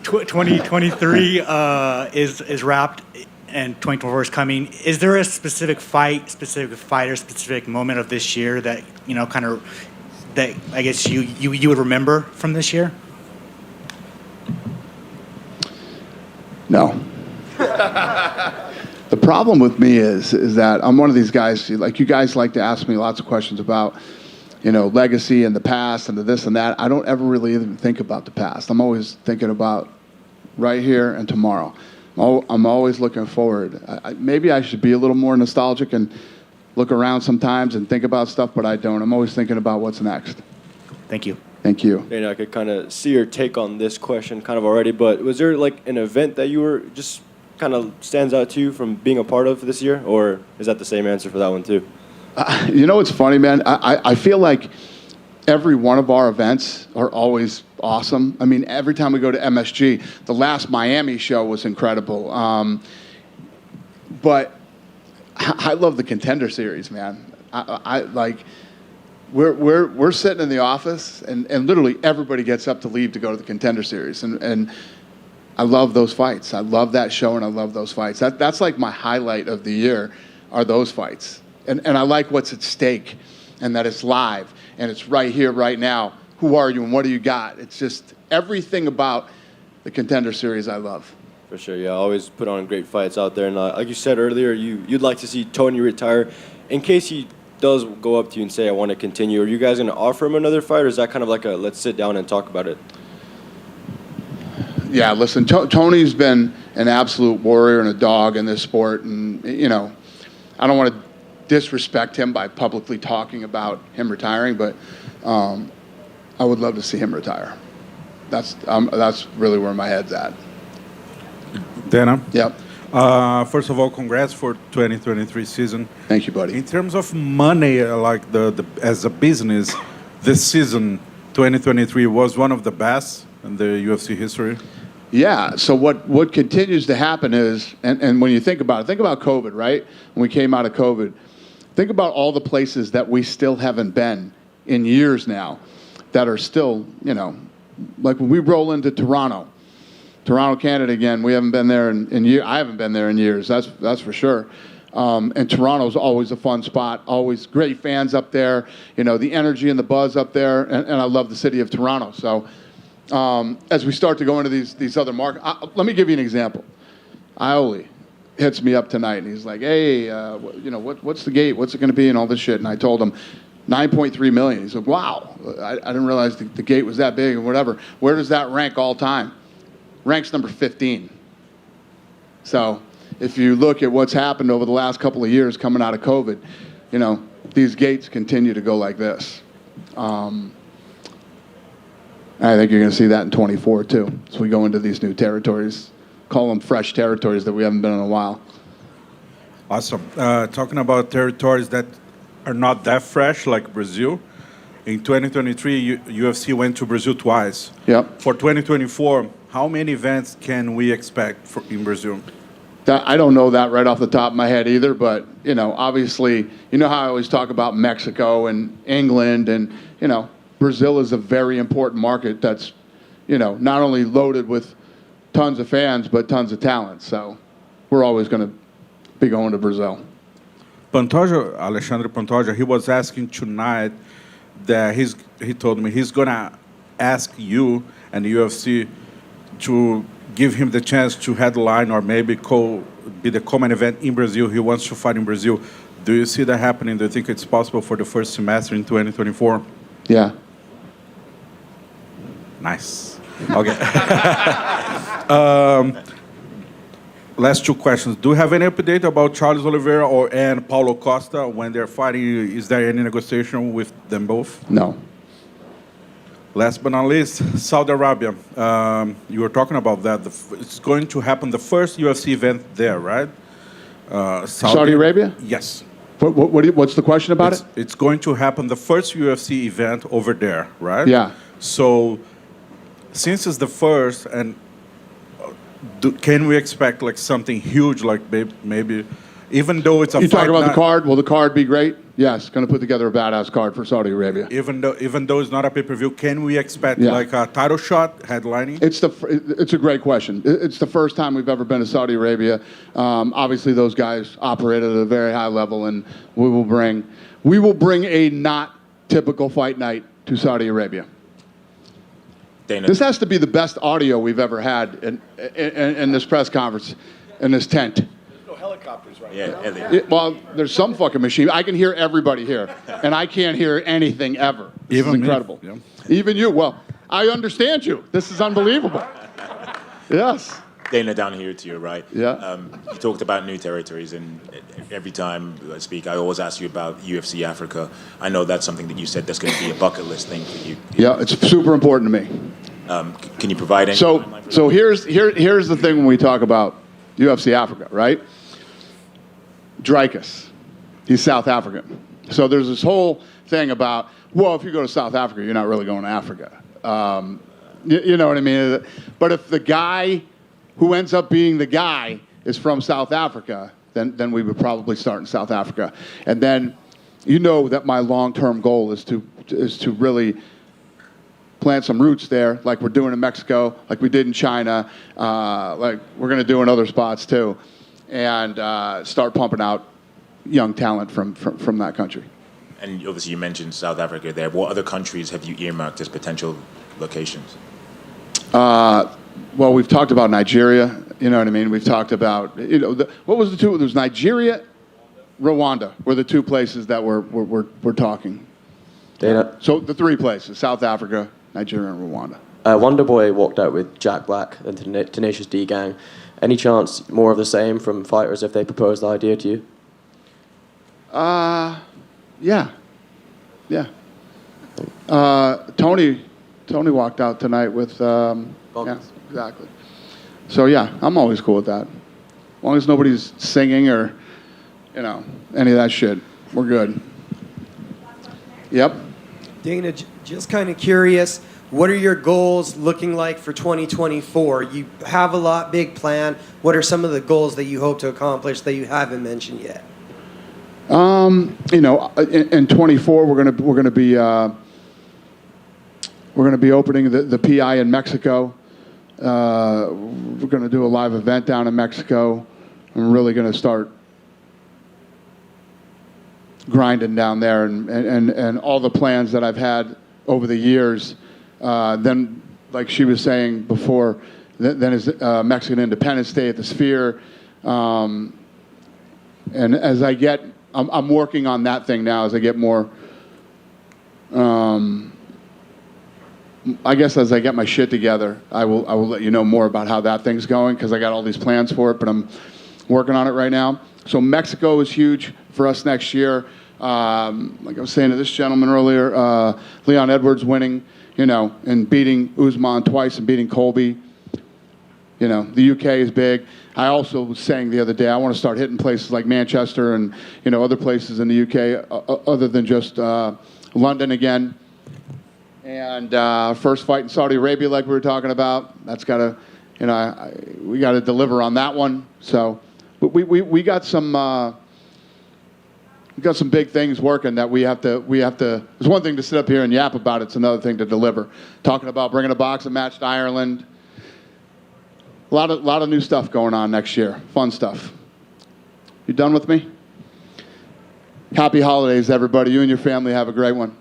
2023 is wrapped, and 2024 is coming. Is there a specific fight, specific fighter, specific moment of this year that that I guess you would remember from this year? No. The problem with me is that I'm one of these guys, like you guys like to ask me lots of questions about, legacy and the past and the this and that. I don't ever really even think about the past. I'm always thinking about right here and tomorrow. I'm always looking forward. Maybe I should be a little more nostalgic and look around sometimes and think about stuff, but I don't. I'm always thinking about what's next. Thank you. Thank you. And I could kind of see your take on this question kind of already, but was there an event that you were just kind of stands out to you from being a part of this year, or is that the same answer for that one too? It's funny, man. I feel like every one of our events are always awesome. I mean, every time we go to MSG, the last Miami show was incredible. But I love the Contender Series, man. We're sitting in the office, and literally everybody gets up to leave to go to the Contender Series, and I love those fights. I love that show, and I love those fights. That's like my highlight of the year, are those fights. And I like what's at stake, and that it's live, and it's right here, right now. Who are you, and what do you got? It's just everything about the Contender Series I love. For sure, yeah. Always put on great fights out there. And like you said earlier, you'd like to see Tony retire. In case he does go up to you and say, I want to continue, are you guys going to offer him another fight, or is that kind of like a let's sit down and talk about it? Yeah, listen, Tony's been an absolute warrior and a dog in this sport. And, I don't want to disrespect him by publicly talking about him retiring, but I would love to see him retire. That's really where my head's at. Dana? Yep. First of all, congrats for 2023 season. Thank you, buddy. In terms of money, like the as a business, this season 2023 was one of the best in the UFC history. Yeah. So what continues to happen is, and when you think about COVID, right? When we came out of COVID, think about all the places that we still haven't been in years now, that are still, like when we roll into Toronto, Canada again. We haven't been there in years. I haven't been there in years. That's for sure. And Toronto's always a fun spot. Always great fans up there. The energy and the buzz up there. And I love the city of Toronto. So as we start to go into these other markets, let me give you an example. Ioli hits me up tonight, and he's like, "Hey, what's the gate? What's it going to be?" And all this shit. And I told him, 9.3 million. He's like, "Wow, I didn't realize the gate was that big and whatever." Where does that rank all time? Ranks number 15. So if you look at what's happened over the last couple of years coming out of COVID, these gates continue to go like this. I think you're going to see that in 24 too. So we go into these new territories, call them fresh territories that we haven't been in a while. Awesome. Talking about territories that are not that fresh, like Brazil. In 2023, UFC went to Brazil twice. Yep. For 2024, how many events can we expect in Brazil? I don't know that right off the top of my head either, but, obviously, how I always talk about Mexico and England, and, Brazil is a very important market that's, not only loaded with tons of fans, but tons of talent. So we're always going to be going to Brazil. Pantoja, Alexandre Pantoja, he was asking tonight that he told me he's going to ask you and the UFC to give him the chance to headline or maybe be the common event in Brazil. He wants to fight in Brazil. Do you see that happening? Do you think it's possible for the first semester in 2024? Yeah. Nice. Okay. Last two questions. Do you have any update about Charles Oliveira and Paulo Costa when they're fighting? Is there any negotiation with them both? No. Last but not least, Saudi Arabia. You were talking about that. It's going to happen, the first UFC event there, right? Saudi Arabia? Yes. What's the question about it? It's going to happen, the first UFC event over there, right? Yeah. So, since it's the first, and can we expect like something huge, like maybe, even though it's a You fight talking about night, the card? Will the card be great? Yes, going to put together a badass card for Saudi Arabia. Even though it's not a pay-per-view, can we expect like a title shot headlining? It's a great question. It's the first time we've ever been to Saudi Arabia. Obviously, those guys operate at a very high level, and we will bring a not typical fight night to Saudi Arabia. Dana. This has to be the best audio we've ever had in this press conference, in this tent. Helicopters right Yeah, now. Elliot. Well, there's some fucking machine. I can hear everybody here, and I can't hear anything ever. This is incredible. Yeah. Even you. Well, I understand you. This is unbelievable. Yes. Dana, down here to your right. Yeah. You talked about new territories, and every time I speak, I always ask you about UFC Africa. I know that's something that you said that's going to be a bucket list thing for you. Yeah, it's super important to me. Can you provide any? So here's the thing when we talk about UFC Africa, right? Dreykus, he's South African. So there's this whole thing about, well, if you go to South Africa, you're not really going to Africa. You know what I mean? But if the guy who ends up being the guy is from South Africa, then we would probably start in South Africa. And then that my long-term goal is to really plant some roots there, like we're doing in Mexico, like we did in China, like we're going to do in other spots too, and start pumping out young talent from that country. And obviously you mentioned South Africa there. What other countries have you earmarked as potential locations? Well, we've talked about Nigeria. You know what I mean? We've talked about, what was the two? There was Nigeria, Rwanda were the two places that we're talking. Dana. So the three places, South Africa, Nigeria, and Rwanda. Wonderboy walked out with Jack Black and Tenacious D Gang. Any chance more of the same from fighters if they propose the idea to you? Yeah. Tony walked out tonight with. Yeah, exactly. So yeah, I'm always cool with that. As long as nobody's singing or, any of that shit, we're good. Yep. Dana, just kind of curious, what are your goals looking like for 2024? You have a lot big plan. What are some of the goals that you hope to accomplish that you haven't mentioned yet? In 24, we're gonna be opening the PI in Mexico. We're gonna do a live event down in Mexico. I'm really gonna start grinding down there, and all the plans that I've had over the years. Then, like she was saying before, then is Mexican Independence Day at the Sphere. And as I get, I'm working on that thing now. As I get more, I guess as I get my shit together, I will let you know more about how that thing's going, because I got all these plans for it, but I'm working on it right now. So Mexico is huge for us next year. Like I was saying to this gentleman earlier, Leon Edwards winning, and beating Usman twice and beating Colby. The UK is big. I also was saying the other day, I want to start hitting places like Manchester and, other places in the UK other than just London again. And first fight in Saudi Arabia, like we were talking about, that's got to, we got to deliver on that one. So we got some big things working that we have to. It's one thing to sit up here and yap about it. It's another thing to deliver. Talking about bringing a boxing match to Ireland. A lot of new stuff going on next year. Fun stuff. You done with me? Happy holidays, everybody. You and your family have a great one.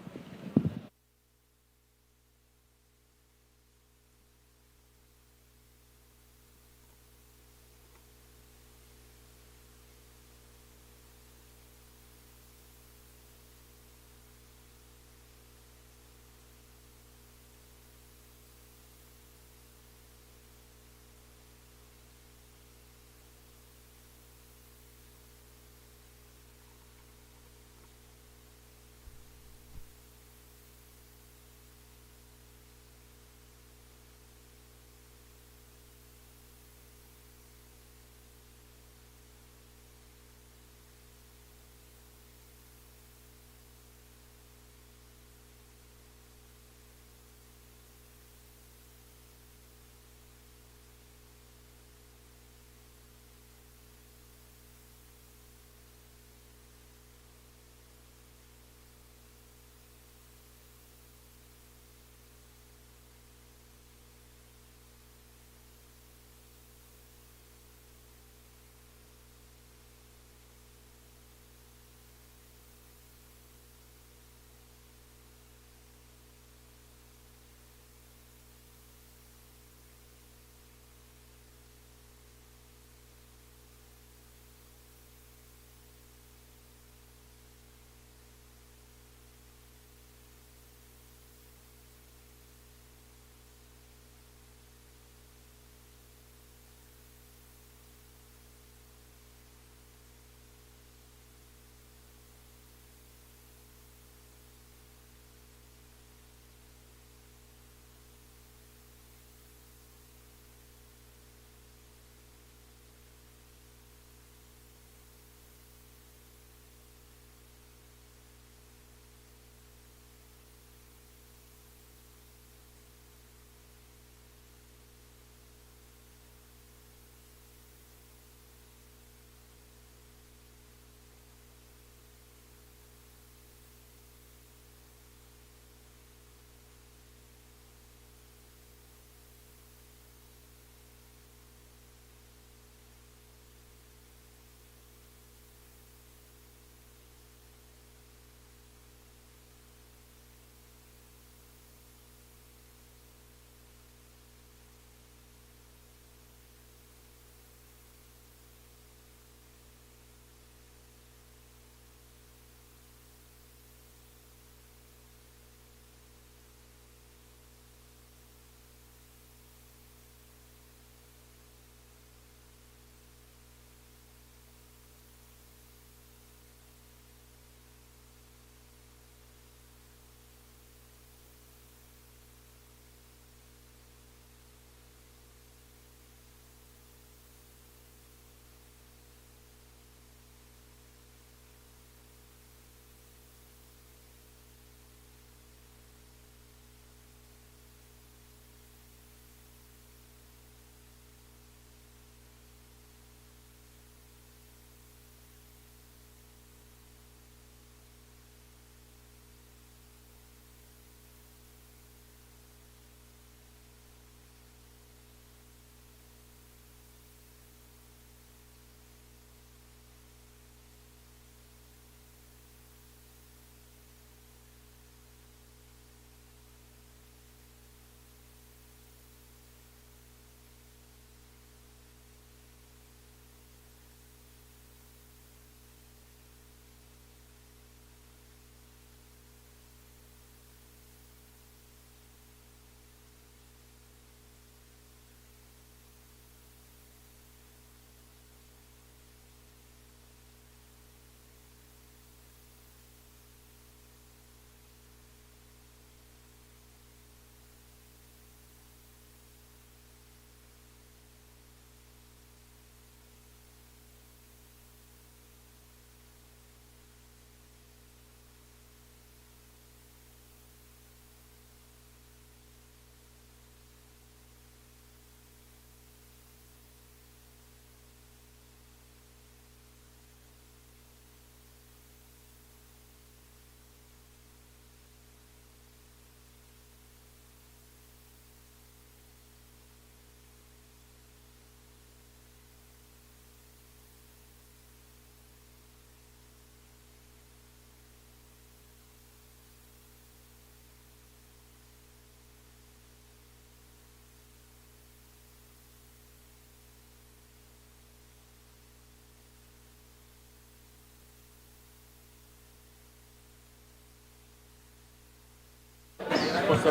Cheers.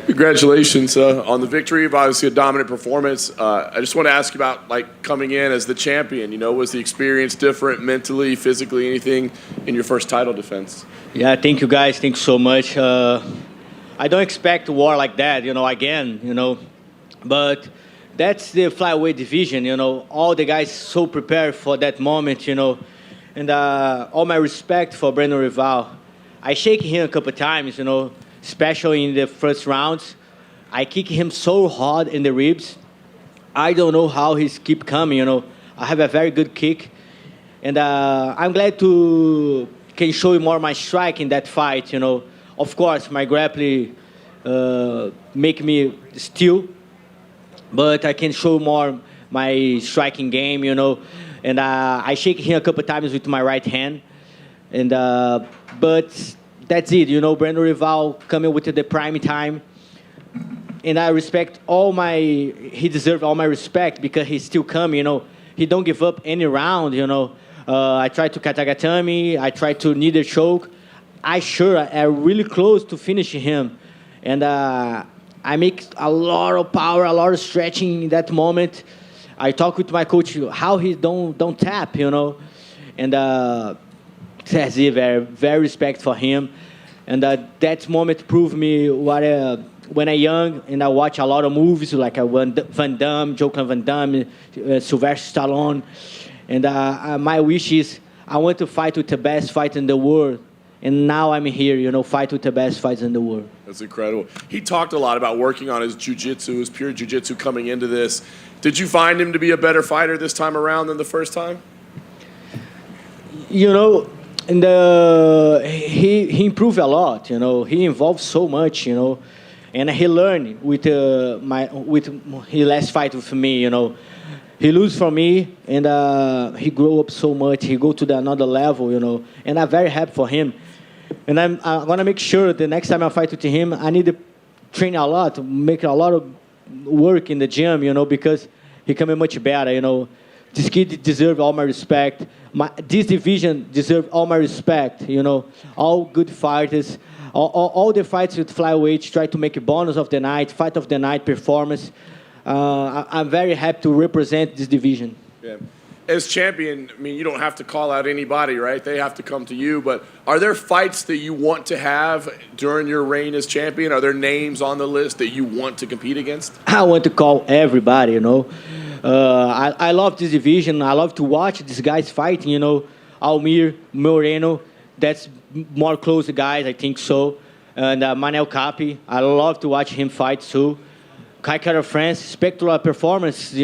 Congratulations on the victory. Obviously, a dominant performance. I just want to ask you about coming in as the champion. Was the experience different mentally, physically, anything in your first title defense? Yeah, thank you guys. Thanks so much. I don't expect war like that, again, but that's the flyweight division, all the guys so prepared for that moment, and all my respect for Brando Royval. I shake him a couple times, especially in the first rounds. I kick him so hard in the ribs. I don't know how he's keep coming, I have a very good kick. And I'm glad to can show you more my strike in that fight, Of course, my grappling make me steal, but I can show more my striking game, And I shake him a couple times with my right hand. And but that's it, Brando Royval coming with the prime time. And I respect he deserves all my respect because he's still coming, He don't give up any round, I tried to katagatame, I tried to neither choke. I'm really close to finishing him. And I make a lot of power, a lot of stretching in that moment. I talk with my coach how he don't tap, And that's it, very, very respect for him. And that moment proved me what when I'm young and I watch a lot of movies like Van Damme, Jean-Claude Van Damme, Sylvester Stallone. And my wish is I want to fight with the best fighter in the world. And now I'm here, fight with the best fighters in the world. That's incredible. He talked a lot about working on his jiu-jitsu, his pure jiu-jitsu coming into this. Did you find him to be a better fighter this time around than the first time? And he improved a lot, He involved so much, And he learned with his last fight with me, He lose from me, and he grew up so much. He go to another level, And I'm very happy for him. And I'm gonna make sure the next time I fight with him, I need to train a lot, make a lot of work in the gym, because he coming much better, This kid deserves all my respect. This division deserves all my respect, All good fighters, all the fights with flyweight try to make a bonus of the night, fight of the night performance. I'm very happy to represent this division. Yeah. As champion, you don't have to call out anybody, right? They have to come to you. But are there fights that you want to have during your reign as champion? Are there names on the list that you want to compete against? I want to call everybody, I love this division. I love to watch these guys fighting, Almir, Moreno, that's more close guys, I think so. And Manel Capi, I love to watch him fight too. Kai Kara France, spectacular performance,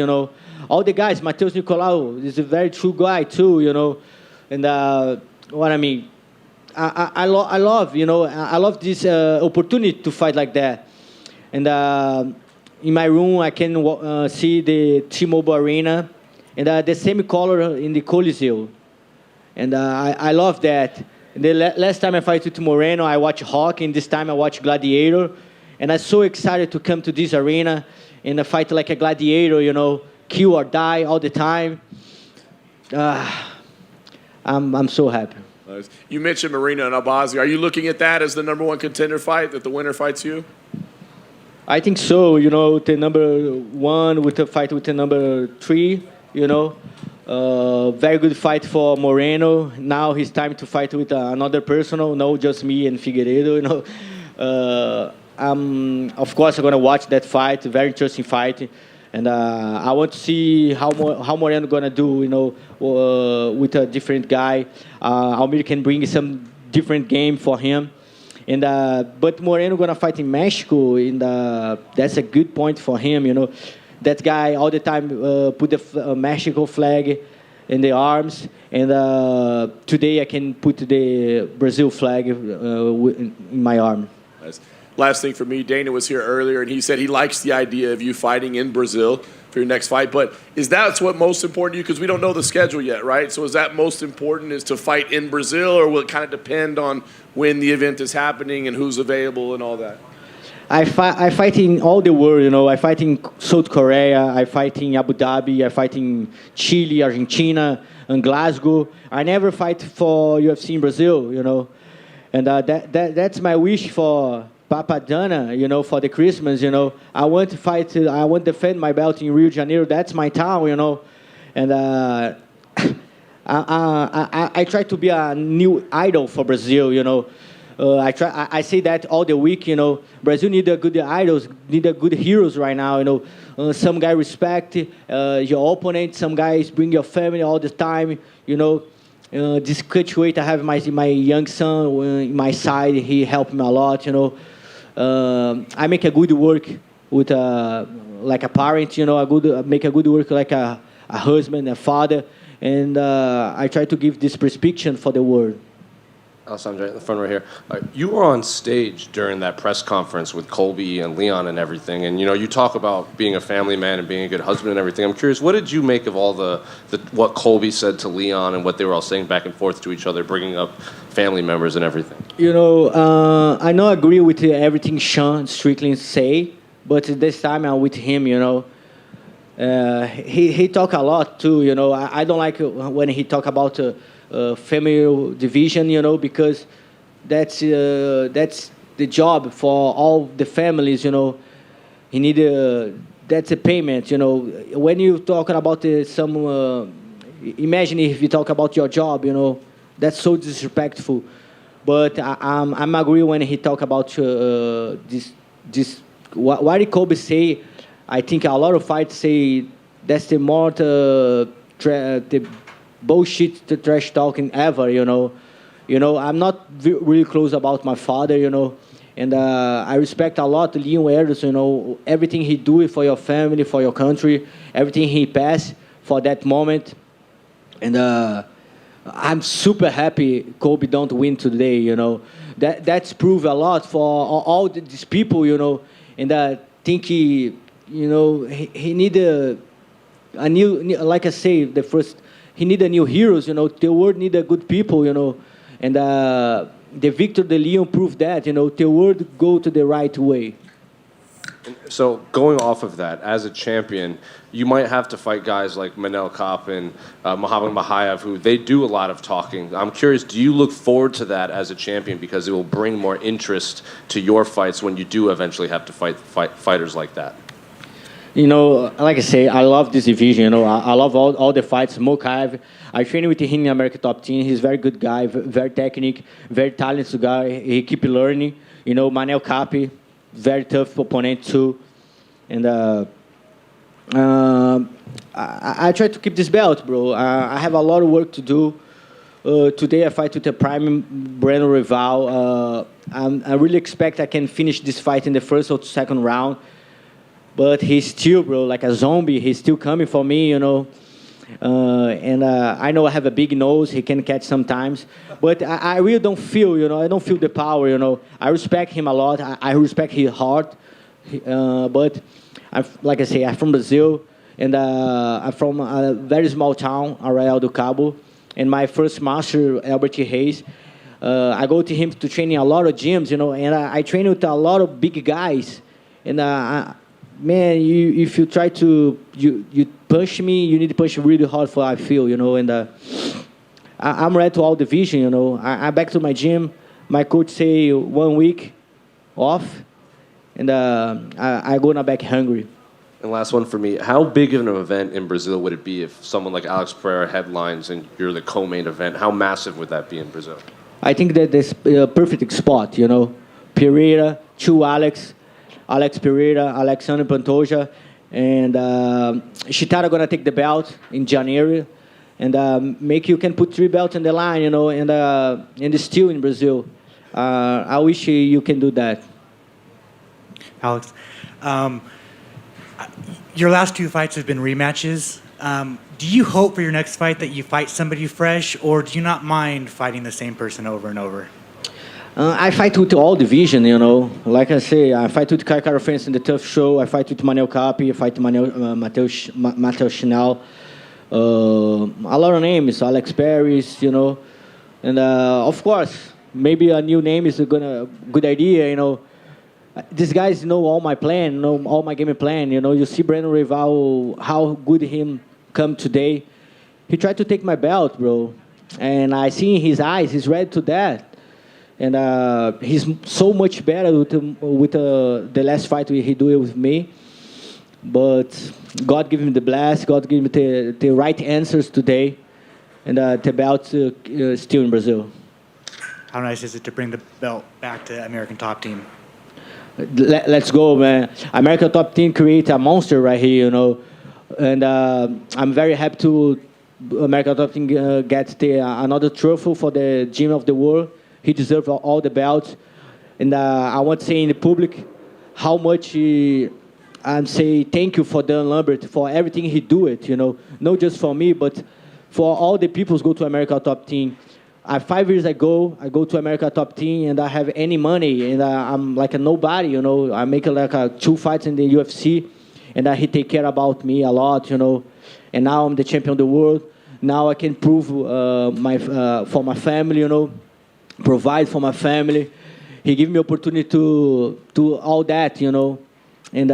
All the guys, Matheus Nicolau is a very true guy too, And what I mean, I love, I love this opportunity to fight like that. And in my room, I can see the T-Mobile Arena and the same color in the Coliseo. And I love that. And the last time I fight with Moreno, I watched Rock, and this time I watched Gladiator. And I'm so excited to come to this arena and fight like a gladiator, kill or die all the time. I'm so happy. Nice. You mentioned Marina and Albazi. Are you looking at that as the number one contender fight, that the winner fights you? I think so, the number one with the fight with the number three, Very good fight for Moreno. Now it's time to fight with another person, no just me and Figueiredo, Of course, I'm going to watch that fight, very interesting fight. And I want to see how Moreno going to do, with a different guy. Almir can bring some different game for him. And but Moreno going to fight in Mexico, and that's a good point for him, That guy all the time put the Mexico flag in the arms. And today I can put the Brazil flag in my arm. Nice. last thing for me, Dana was here earlier, and he said he likes the idea of you fighting in Brazil for your next fight. But is that what's most important to you? Because we don't know the schedule yet, right? So is that most important is to fight in Brazil, or will it kind of depend on when the event is happening and who's available and all that? I fight in all the world, you know. I fight in South Korea, I fight in Abu Dhabi, I fight in Chile, Argentina, and Glasgow. I never fight for UFC in Brazil, you know. And that's my wish for Papadana, you know, for the Christmas, you know. I want to fight, I want to defend my belt in Rio de Janeiro. That's my town, you know. And I try to be a new idol for Brazil, you know. I say that all the week, you know. Brazil need a good idols, need a good heroes right now, you know. Some guy respect your opponent, some guys bring your family all the time, you know. This cultivate, I have my young son in my side. He helped me a lot, you know. I make a good work with like a parent, you know. Make a good work like a husband, a father, and I try to give this prescription for the world. Alexandre, in the front right here. You were on stage during that press conference with Colby and Leon and everything, and you talk about being a family man and being a good husband and everything. I'm curious, what did you make of all the what Colby said to Leon and what they were all saying back and forth to each other, bringing up family members and everything? You know, I don't agree with everything Sean Strickland say, but this time I'm with him, you know. He talk a lot too, you know. I don't like when he talk about family division, you know, because that's the job for all the families, you know. He need that's a payment, you know. When you talking about imagine if you talk about your job, you know, that's so disrespectful. But I'm agree when he talk about this what did Kobe say. I think a lot of fights say that's the more the bullshit, the trash talking ever, you know. You know, I'm not really close about my father, you know, and I respect a lot Leon Edwards, you know, everything he do for your family, for your country, everything he passed for that moment, and I'm super happy Kobe don't win today, you know. That's prove a lot for all these people, you know, and I think he need a new, like I say, he need a new heroes, you know. The world need a good people, you know. And the Victor de Leon proved that, you know, the world go to the right way. So going off of that, as a champion, you might have to fight guys like Manel Kape and Muhammad Mahayev, who they do a lot of talking. I'm curious, do you look forward to that as a champion because it will bring more interest to your fights when you do eventually have to fight fighters like that? You know, like I say, I love this division. You know, I love all the fights. Mokaev, I train with him in the American Top Team. He's a very good guy, very technical, very talented guy. He keep learning. You know, Manel Kape, very tough opponent too. And I try to keep this belt, bro. I have a lot of work to do. Today I fight with the prime Brando Royval. I really expect I can finish this fight in the first or second round. But he's still, bro, like a zombie. He's still coming for me, you know. And I know I have a big nose. He can catch sometimes. But I really don't feel, you know, I don't feel the power, you know. I respect him a lot. I respect his heart. But, like I say, I'm from Brazil. And I'm from a very small town, Arraial do Cabo. And my first master, Albert Reis, I go to him to train in a lot of gyms, you know. And I train with a lot of big guys. And man, if you try to you punch me, you need to punch really hard for I feel, you know. And I'm ready to all division, you know. I'm back to my gym. My coach say 1 week off, and I go now back hungry. And last one for me, how big of an event in Brazil would it be if someone like Alex Pereira headlines and you're the co-main event? How massive would that be in Brazil? I think that there's a perfect spot, you know. Pereira, two Alex Pereira, Alexandre Pantoja, and Shitara gonna take the belt in January, and you can put 3 belts on the line, you know, and still in Brazil. I wish you can do that. Alex, your last 2 fights have been rematches. Do you hope for your next fight that you fight somebody fresh, or do you not mind fighting the same person over and over? I fight with all division, you know. Like I say, I fight with Kai Kara France in the Tough Show. I fight with Manel Kapi. I fight with Matheus Chinal. A lot of names, Alex Paris, you know. And of course, maybe a new name is a good idea, you know. These guys know all my plan, know all my game plan. You know, you see Brando Royval, how good him come today. He tried to take my belt, bro. And I see in his eyes, he's ready to that. And he's so much better with the last fight he did with me. But God gave him the bless. God gave him the right answers today. And the belt is still in Brazil. How nice is it to bring the belt back to American Top Team? Let's go, man. American Top Team create a monster right here, you know. And I'm very happy to American Top Team get another trophy for the Gym of the World. He deserves all the belts. And I want to say in the public how much I'm saying thank you for Dan Lambert for everything he do it, you know. Not just for me, but for all the people who go to American Top Team. 5 years ago, I go to America Top Team and I have any money and I'm like a nobody, you know. I make like 2 fights in the UFC and he take care about me a lot, you know. And now I'm the champion of the world. Now I can prove for my family, you know, provide for my family. He gave me opportunity to do all that, you know. And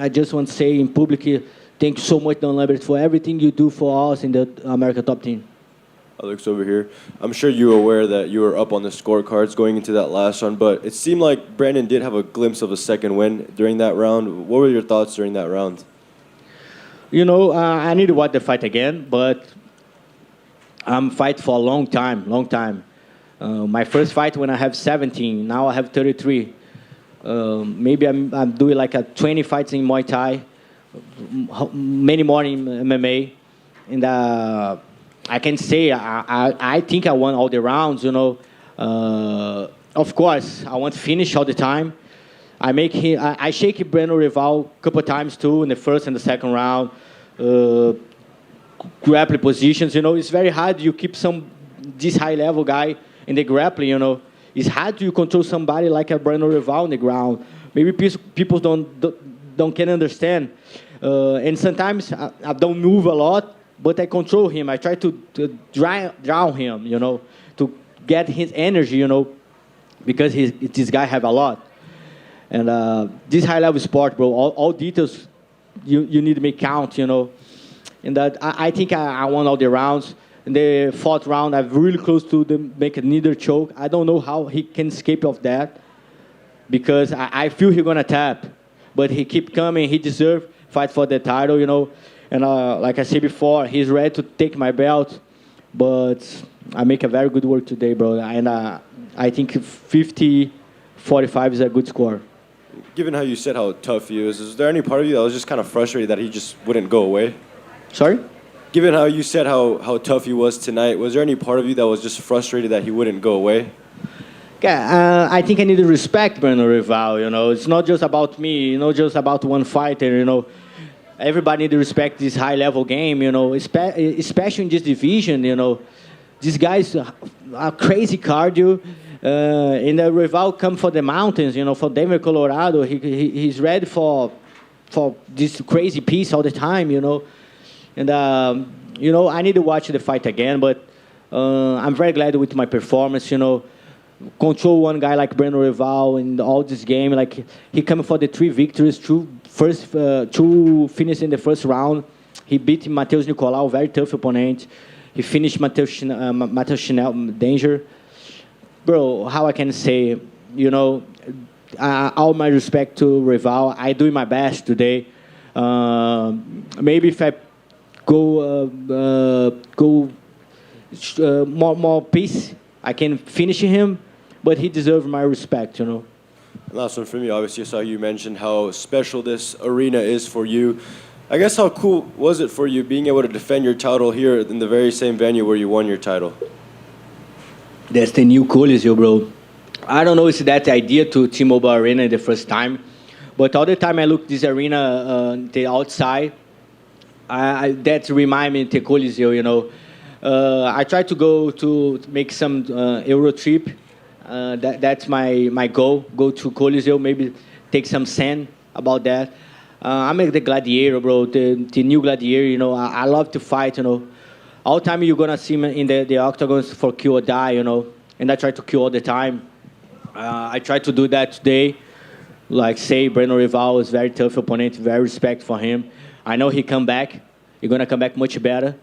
I just want to say in public, thank you so much, Don Lambert, for everything you do for us in the America Top Team. Alex over here. I'm sure you were aware that you were up on the scorecards going into that last round, but it seemed like Brandon did have a glimpse of a second win during that round. What were your thoughts during that round? You know, I need to watch the fight again, but I'm fighting for a long time. My first fight when I have 17, now I have 33. Maybe I'm doing like 20 fights in Muay Thai, many more in MMA, and I can say I think I won all the rounds, you know. Of course, I want to finish all the time. I shake Brando Royval a couple of times too in the first and the second round. Grappling positions, you know, it's very hard. You keep this high level guy in the grappling, you know. It's hard to control somebody like a Brando Royval on the ground. Maybe people don't can understand. And sometimes I don't move a lot. But I control him. I try to drown him, you know, to get his energy, you know, because this guy have a lot. And this high-level sport, bro, all details you need to make count, you know. And I think I won all the rounds. In the 4th round, I'm really close to make a neither choke. I don't know how he can escape of that because I feel he's going to tap. But he keep coming. He deserves fight for the title, you know. And like I said before, he's ready to take my belt. But I make a very good work today, bro. And I think 50-45 is a good score. Given how you said how tough he is there any part of you that was just kind of frustrated that he just wouldn't go away? Sorry? Given how you said how tough he was tonight, was there any part of you that was just frustrated that he wouldn't go away? Yeah, I think I need to respect Brando Royval, you know. It's not just about me, not just about one fighter, you know. Everybody need to respect this high-level game, you know, especially in this division, you know. These guys are crazy cardio. And Royval come from the mountains, you know, from Denver, Colorado. He's ready for this crazy piece all the time, you know. And, you know, I need to watch the fight again, but I'm very glad with my performance, you know. Control one guy like Brando Royval in all this game. Like, he coming for the 3 victories, 2 finishes in the first round. He beat Matheus Nicolau, very tough opponent. He finished Matheus Chinal, danger. Bro, how I can say, you know, all my respect to Royval. I do my best today. Maybe if I go more pace, I can finish him. But he deserves my respect, you know. Last one from me. Obviously, I saw you mention how special this arena is for you. I guess how cool was it for you being able to defend your title here in the very same venue where you won your title? That's the new Coliseo, bro. I don't know if that's the idea to T-Mobile Arena the first time, but all the time I look this arena, the outside, that remind me of the Coliseo, you know. I try to go to make some Euro trip That's my goal. Go to Coliseu, maybe take some sand about that. I'm like the gladiator, bro. The new gladiator. You know, I love to fight. You know, all the time you're gonna see me in the octagons for kill or die. You know, and I try to kill all the time. I try to do that today. Like say, Brando Royval is very tough opponent. Very respect for him. I know he come back. He's gonna come back much better.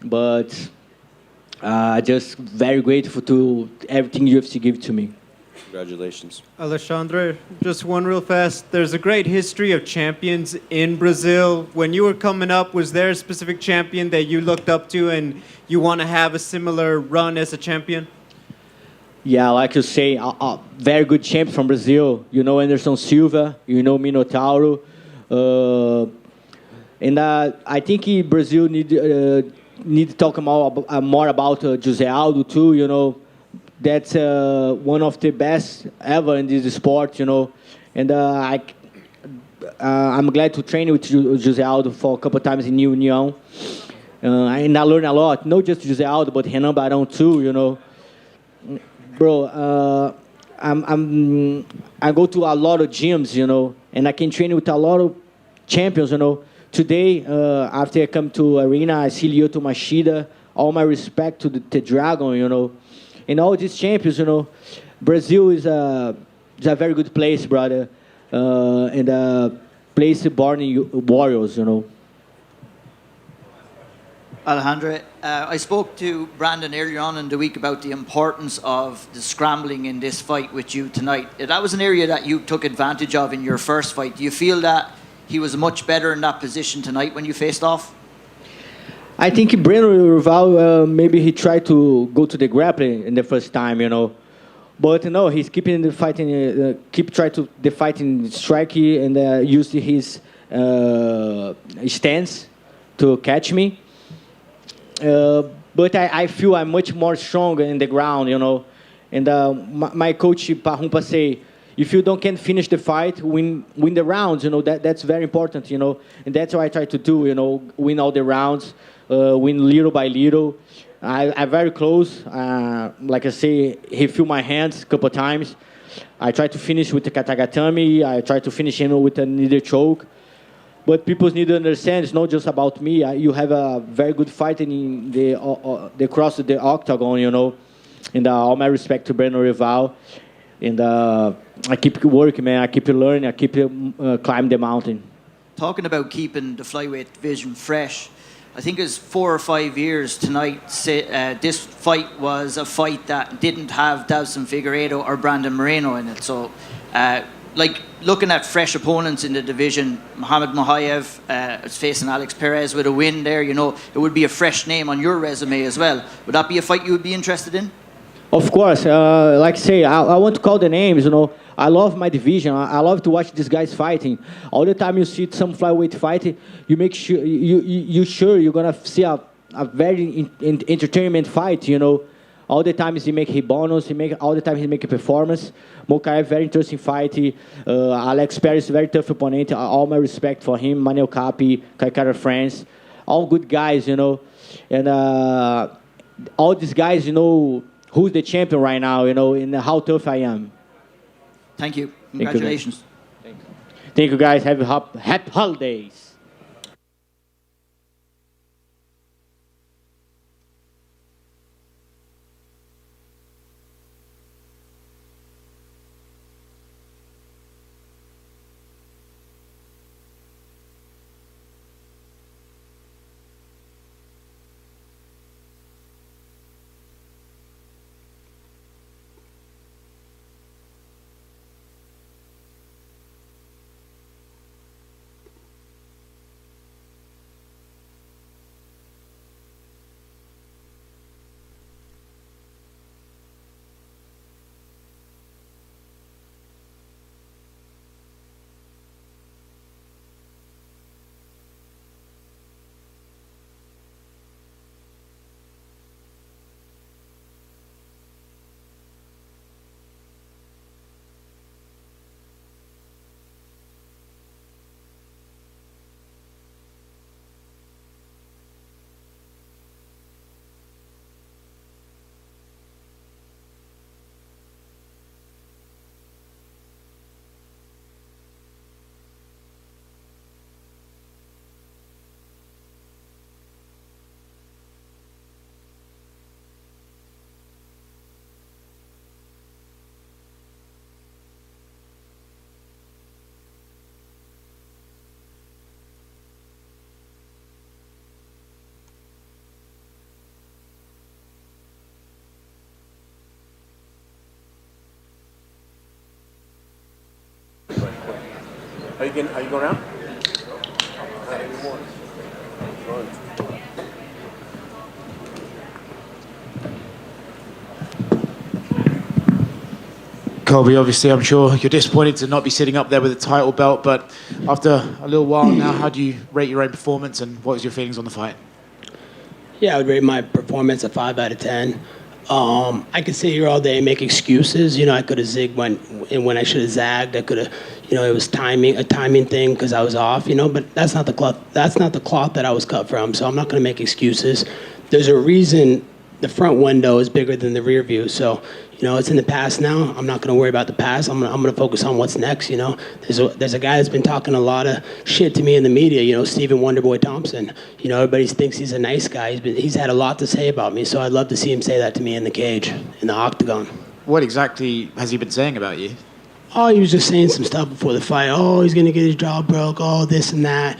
But just very grateful to everything UFC give to me. Congratulations. Alexandre, just one real fast. There's a great history of champions in Brazil. When you were coming up, was there a specific champion that you looked up to and you want to have a similar run as a champion? Yeah, like you say, a very good champ from Brazil. You know Anderson Silva, you know Minotauro. And I think Brazil need to talk more about José Aldo too, you know. That's one of the best ever in this sport, you know. And I'm glad to train with José Aldo for a couple of times in União. And I learned a lot, not just José Aldo, but Renan Barão too, you know. Bro, I go to a lot of gyms, you know, and I can train with a lot of champions, you know. Today, after I come to arena, I see Lyoto Machida. All my respect to the Dragon, you know. And all these champions, you know. Brazil is a very good place, brother. And a place born in warriors, you know. Alejandro, I spoke to Brandon earlier on in the week about the importance of the scrambling in this fight with you tonight. That was an area that you took advantage of in your first fight. Do you feel that he was much better in that position tonight when you faced off? I think Brando Royval, maybe he tried to go to the grappling in the first time, you know. But no, he's keeping the fighting, try to the fighting strike and use his stance to catch me. But I feel I'm much more stronger in the ground, you know. And my coach Parrumpa say, if you can't finish the fight, win the rounds, you know. That's very important, you know. And that's what I try to do, you know, win all the rounds, win little by little. I'm very close. Like I say, he feel my hands a couple of times. I try to finish with the katagatame. I try to finish him with a needle choke. But people need to understand it's not just about me. You have a very good fight in the cross of the octagon, you know. And all my respect to Brando Royval. And I keep working, man. I keep learning. I keep climbing the mountain. Talking about keeping the flyweight division fresh, I think it's 4 or 5 years tonight. This fight was a fight that didn't have Davison Figueiredo or Brandon Moreno in it. So, like looking at fresh opponents in the division, Mohamed Mohayev is facing Alex Perez with a win there. You know, it would be a fresh name on your resume as well. Would that be a fight you would be interested in? Of course, like I say, I want to call the names, you know. I love my division. I love to watch these guys fighting. All the time you see some flyweight fighting, you make sure you're gonna see a very entertainment fight, you know. All the times he make bonus, all the time he make a performance. Mokaev, very interesting fight. Alex Perez, very tough opponent. All my respect for him. Manel Capi, Kaikara France, all good guys, you know. And all these guys, you know, who's the champion right now, you know, and how tough I am. Thank you. Congratulations. Thank you, guys. Happy holidays. Are you going out? Colby, obviously, I'm sure you're disappointed to not be sitting up there with a title belt, but after a little while now, how do you rate your own performance, and what was your feelings on the fight? Yeah, I would rate my performance a 5 out of 10. I could sit here all day and make excuses. I could have zigged when I should have zagged. I could have, it was a timing thing because I was off. But that's not the cloth. That's not the cloth that I was cut from. So I'm not going to make excuses. There's a reason the front window is bigger than the rear view. So it's in the past now. I'm not going to worry about the past. I'm going to focus on what's next. There's a guy that's been talking a lot of shit to me in the media. Stephen Wonderboy Thompson. Everybody thinks he's a nice guy. He's had a lot to say about me. So I'd love to see him say that to me in the cage, in the octagon. What exactly has he been saying about you? Oh, he was just saying some stuff before the fight. Oh, he's going to get his jaw broke. Oh, this and that.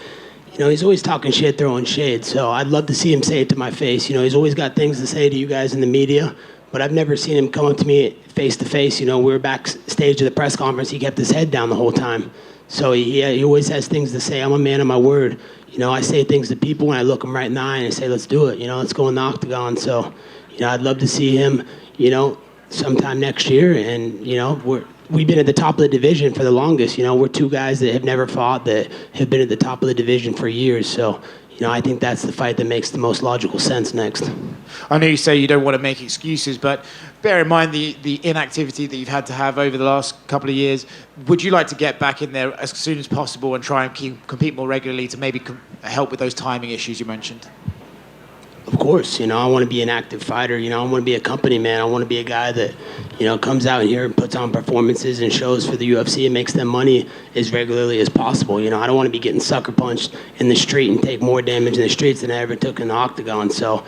He's always talking shit, throwing shade. So I'd love to see him say it to my face. He's always got things to say to you guys in the media. But I've never seen him come up to me face to face. We were backstage at the press conference. He kept his head down the whole time. So he always has things to say. I'm a man of my word. I say things to people when I look them right in the eye and I say, let's do it. Let's go in the octagon. So, I'd love to see him, sometime next year. And, we've been at the top of the division for the longest. We're two guys that have never fought that have been at the top of the division for years. So, I think that's the fight that makes the most logical sense next. I know you say you don't want to make excuses, but bear in mind the inactivity that you've had to have over the last couple of years. Would you like to get back in there as soon as possible and try and compete more regularly to maybe help with those timing issues you mentioned? Of course, I want to be an active fighter. I want to be a company man. I want to be a guy that, comes out here and puts on performances and shows for the UFC and makes them money as regularly as possible. I don't want to be getting sucker punched in the street and take more damage in the streets than I ever took in the octagon. So,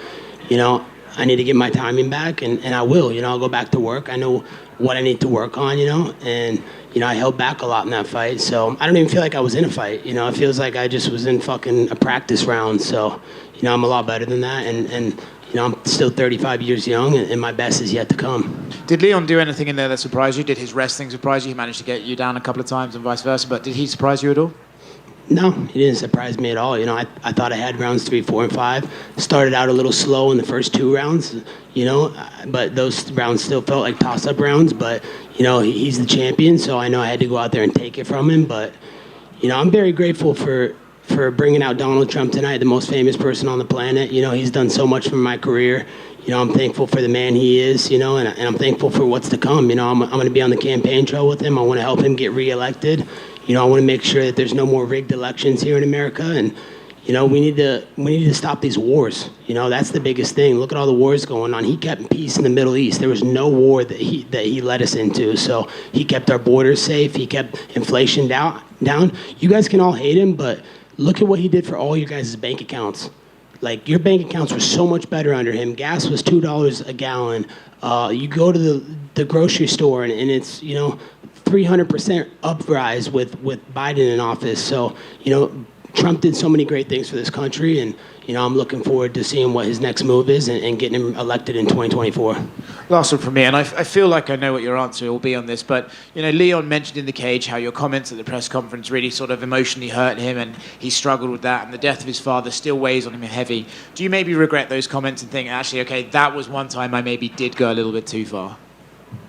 I need to get my timing back, and I will. I'll go back to work. I know what I need to work on, and, I held back a lot in that fight. So I don't even feel like I was in a fight. It feels like I just was in fucking a practice round. So, I'm a lot better than that, and I'm still 35 years young, and my best is yet to come. Did Leon do anything in there that surprised you? Did his wrestling surprise you? He managed to get you down a couple of times and vice versa, but did he surprise you at all? No, he didn't surprise me at all. I thought I had rounds 3, 4, and 5. Started out a little slow in the first 2 rounds, but those rounds still felt like toss-up rounds. But, he's the champion, so I know I had to go out there and take it from him. But, I'm very grateful for bringing out Donald Trump tonight, the most famous person on the planet. He's done so much for my career. I'm thankful for the man he is, and I'm thankful for what's to come. I'm going to be on the campaign trail with him. I want to help him get reelected. I want to make sure that there's no more rigged elections here in America, and we need to stop these wars. That's the biggest thing. Look at all the wars going on. He kept peace in the Middle East. There was no war that he led us into. So he kept our borders safe. He kept inflation down. You guys can all hate him, but look at what he did for all your guys' bank accounts. Like, your bank accounts were so much better under him. Gas was $2 a gallon. You go to the grocery store and it's 300% uprise with Biden in office. So Trump did so many great things for this country, and I'm looking forward to seeing what his next move is and getting him elected in 2024. Last one from me, and I feel like I know what your answer will be on this, but Leon mentioned in the cage how your comments at the press conference really sort of emotionally hurt him, and he struggled with that, and the death of his father still weighs on him heavy. Do you maybe regret those comments and think, actually, okay, that was one time I maybe did go a little bit too far?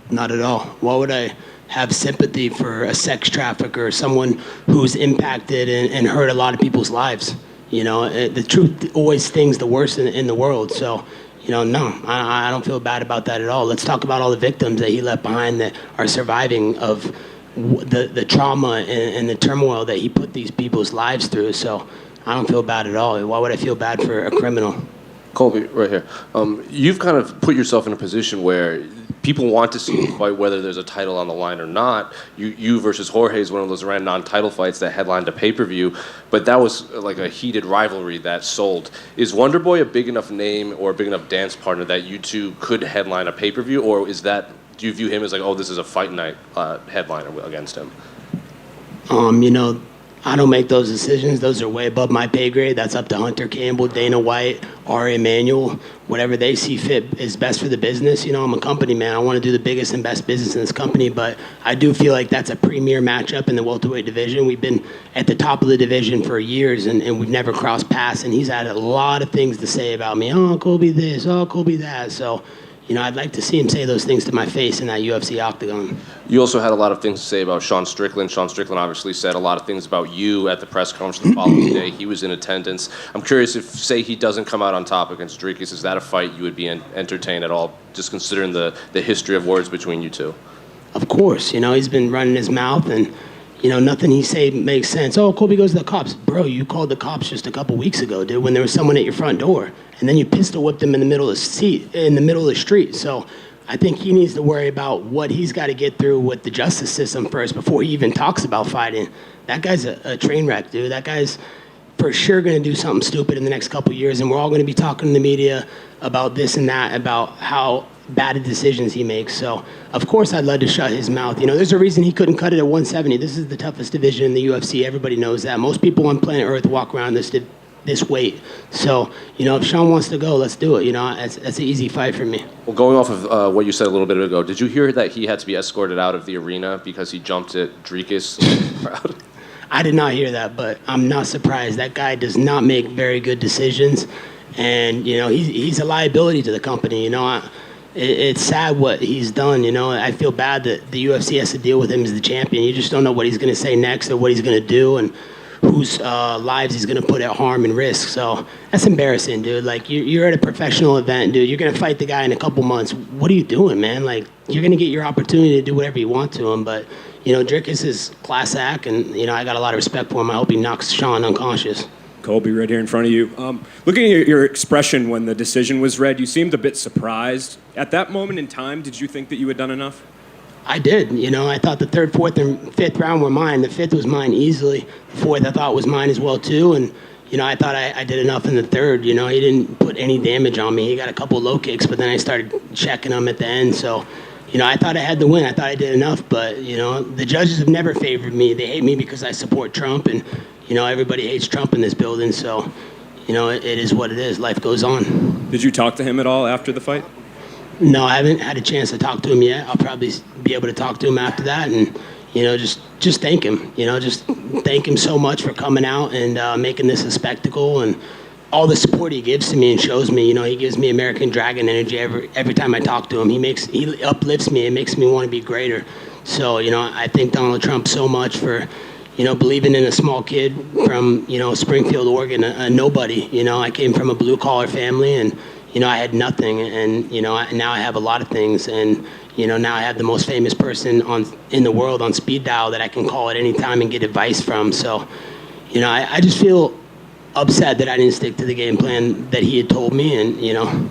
Not at all. Why would I have sympathy for a sex trafficker, someone who's impacted and hurt a lot of people's lives? The truth always stings the worst in the world. So, no, I don't feel bad about that at all. Let's talk about all the victims that he left behind that are surviving of the trauma and the turmoil that he put these people's lives through. So I don't feel bad at all. Why would I feel bad for a criminal? Colby, right here. You've kind of put yourself in a position where people want to see you fight whether there's a title on the line or not. You versus Jorge is one of those random non-title fights that headlined a pay-per-view, but that was like a heated rivalry that sold. Is Wonderboy a big enough name or a big enough dance partner that you two could headline a pay-per-view, or do you view him as like, oh, this is a fight night headliner against him? I don't make those decisions. Those are way above my pay grade. That's up to Hunter Campbell, Dana White, Ari Emanuel, whatever they see fit is best for the business. You know, I'm a company man. I want to do the biggest and best business in this company, but I do feel like that's a premier matchup in the welterweight division. We've been at the top of the division for years, and we've never crossed paths, and he's had a lot of things to say about me. Oh, Colby this, oh, Colby that. So, you know, I'd like to see him say those things to my face in that UFC octagon. You also had a lot of things to say about Sean Strickland. Sean Strickland obviously said a lot of things about you at the press conference the following day. He was in attendance. I'm curious if, say, he doesn't come out on top against Dricus, is that a fight you would be entertained at all, just considering the history of words between you two? Of course. You know, he's been running his mouth, and, you know, nothing he say makes sense. Oh, Colby goes to the cops. Bro, you called the cops just a couple weeks ago, dude, when there was someone at your front door. And then you pistol whipped him in the middle of the street. So I think he needs to worry about what he's got to get through with the justice system first before he even talks about fighting. That guy's a train wreck, dude. That guy's for sure going to do something stupid in the next couple of years, and we're all going to be talking in the media about this and that, about how bad decisions he makes. So, of course, I'd love to shut his mouth. You know, there's a reason he couldn't cut it at 170. This is the toughest division in the UFC. Everybody knows that. Most people on planet Earth walk around this weight. So, you know, if Sean wants to go, let's do it. You know, that's an easy fight for me. Well, going off of what you said a little bit ago, did you hear that he had to be escorted out of the arena because he jumped at Dricus? I did not hear that, but I'm not surprised. That guy does not make very good decisions, and, you know, he's a liability to the company. You know, it's sad what he's done. You know, I feel bad that the UFC has to deal with him as the champion. You just don't know what he's going to say next or what he's going to do, and whose lives he's going to put at harm and risk. So that's embarrassing, dude. Like, you're at a professional event, dude. You're going to fight the guy in a couple months. What are you doing, man? Like, you're going to get your opportunity to do whatever you want to him. But, you know, Dricus is class act, and, you know, I got a lot of respect for him. I hope he knocks Sean unconscious. Colby, right here in front of you. Looking at your expression when the decision was read, you seemed a bit surprised. At that moment in time, did you think that you had done enough? I did. You know, I thought the third, fourth, and fifth round were mine. The fifth was mine easily. The fourth I thought was mine as well, too. And, you know, I thought I did enough in the third. You know, he didn't put any damage on me. He got a couple low kicks, but then I started checking him at the end. So, you know, I thought I had the win. I thought I did enough. But, you know, the judges have never favored me. They hate me because I support Trump. And, you know, everybody hates Trump in this building. So, you know, it is what it is. Life goes on. Did you talk to him at all after the fight? No, I haven't had a chance to talk to him yet. I'll probably be able to talk to him after that, and, you know, just thank him. You know, just thank him so much for coming out and making this a spectacle, and all the support he gives to me and shows me. You know, he gives me American Dragon energy every time I talk to him. He uplifts me. It makes me want to be greater. So, you know, I thank Donald Trump so much for, you know, believing in a small kid from, you know, Springfield, Oregon, a nobody. You know, I came from a blue-collar family, and, you know, I had nothing, and, you know, now I have a lot of things, and, you know, now I have the most famous person in the world on speed dial that I can call at any time and get advice from. So, you know, I just feel upset that I didn't stick to the game plan that he had told me, and, you know,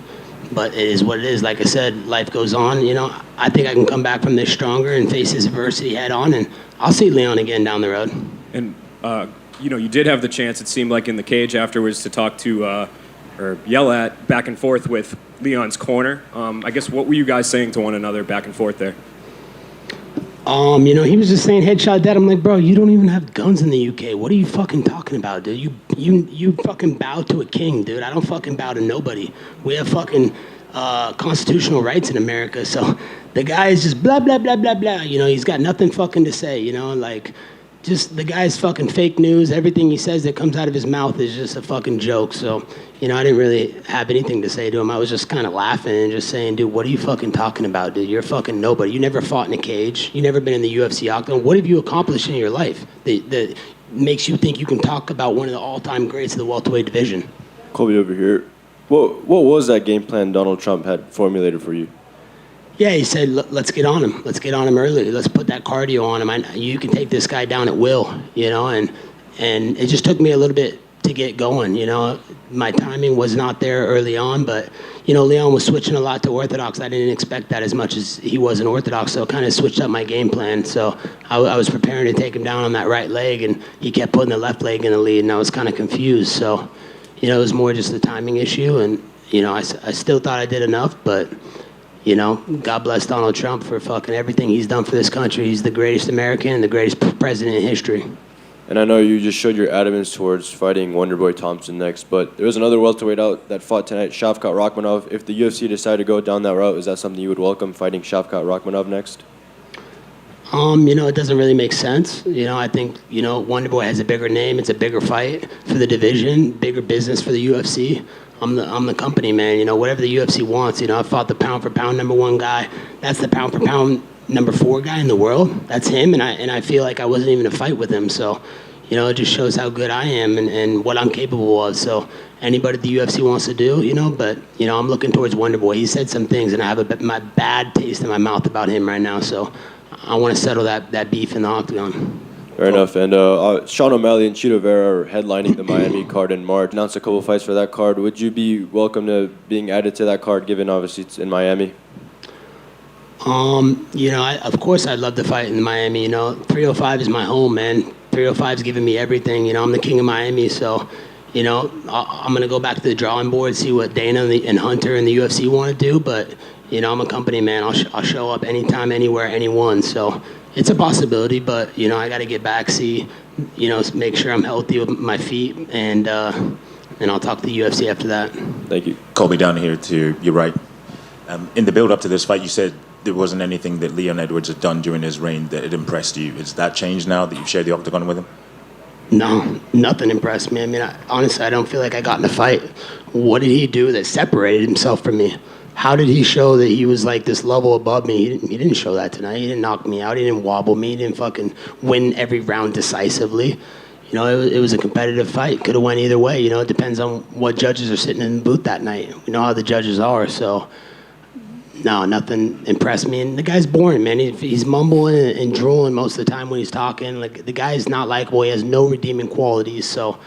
but it is what it is. Like I said, life goes on. You know, I think I can come back from this stronger and face this adversity head on, and I'll see Leon again down the road. And, you know, you did have the chance, it seemed like, in the cage afterwards to talk to or yell at back and forth with Leon's corner. I guess, what were you guys saying to one another back and forth there? You know, he was just saying headshot dead. I'm like, bro, you don't even have guns in the UK. What are you fucking talking about, dude? You fucking bow to a king, dude. I don't fucking bow to nobody. We have fucking constitutional rights in America. So the guy is just blah, blah, blah, blah, blah. You know, he's got nothing fucking to say, you know, like, just the guy's fucking fake news. Everything he says that comes out of his mouth is just a fucking joke. So, you know, I didn't really have anything to say to him. I was just kind of laughing and just saying, dude, what are you fucking talking about, dude? You're fucking nobody. You never fought in a cage. You never been in the UFC octagon. What have you accomplished in your life that makes you think you can talk about one of the all-time greats of the welterweight division? Colby over here. What was that game plan Donald Trump had formulated for you? Yeah, he said, let's get on him. Let's get on him early. Let's put that cardio on him. You can take this guy down at will, you know, and it just took me a little bit to get going, you know. My timing was not there early on, but, you know, Leon was switching a lot to orthodox. I didn't expect that as much as he was in orthodox, so I kind of switched up my game plan. So I was preparing to take him down on that right leg, and he kept putting the left leg in the lead, and I was kind of confused. So, you know, it was more just a timing issue, and, you know, I still thought I did enough, but, you know, God bless Donald Trump for fucking everything he's done for this country. He's the greatest American and the greatest president in history. And I know you just showed your adamance towards fighting Wonderboy Thompson next, but there was another welterweight out that fought tonight, Shavkat Rakhmonov. If the UFC decided to go down that route, is that something you would welcome, fighting Shavkat Rakhmonov next? It doesn't really make sense. I think, Wonderboy has a bigger name. It's a bigger fight for the division, bigger business for the UFC. I'm the company, man. Whatever the UFC wants. I fought the pound for pound #1 guy. That's the pound for pound #4 guy in the world. That's him, and I feel like I wasn't even in a fight with him. So, it just shows how good I am and what I'm capable of. So anybody the UFC wants to do, but I'm looking towards Wonderboy. He said some things, and I have my bad taste in my mouth about him right now. So I want to settle that beef in the octagon. Fair enough. And Sean O'Malley and Chito Vera are headlining the Miami card in March. Announced a couple fights for that card. Would you be welcome to being added to that card, given obviously it's in Miami? Of course I'd love to fight in Miami. 305 is my home, man. 305's giving me everything. I'm the king of Miami, so I'm gonna go back to the drawing board, see what Dana and Hunter and the UFC want to do. But I'm a company man. I'll show up anytime, anywhere, anyone. So it's a possibility, but I got to get back, see, make sure I'm healthy with my feet, and I'll talk to the UFC after that. Thank you. Colby, down here to your right. In the build-up to this fight, you said there wasn't anything that Leon Edwards had done during his reign that had impressed you. Has that changed now that you've shared the octagon with him? No, nothing impressed me. I mean, honestly, I don't feel like I got in a fight. What did he do that separated himself from me? How did he show that he was like this level above me? He didn't show that tonight. He didn't knock me out. He didn't wobble me. He didn't fucking win every round decisively. It was a competitive fight. Could have went either way. It depends on what judges are sitting in the booth that night. We know how the judges are, so no, nothing impressed me. And the guy's boring, man. He's mumbling and drooling most of the time when he's talking. Like, the guy's not likable. He has no redeeming qualities. So,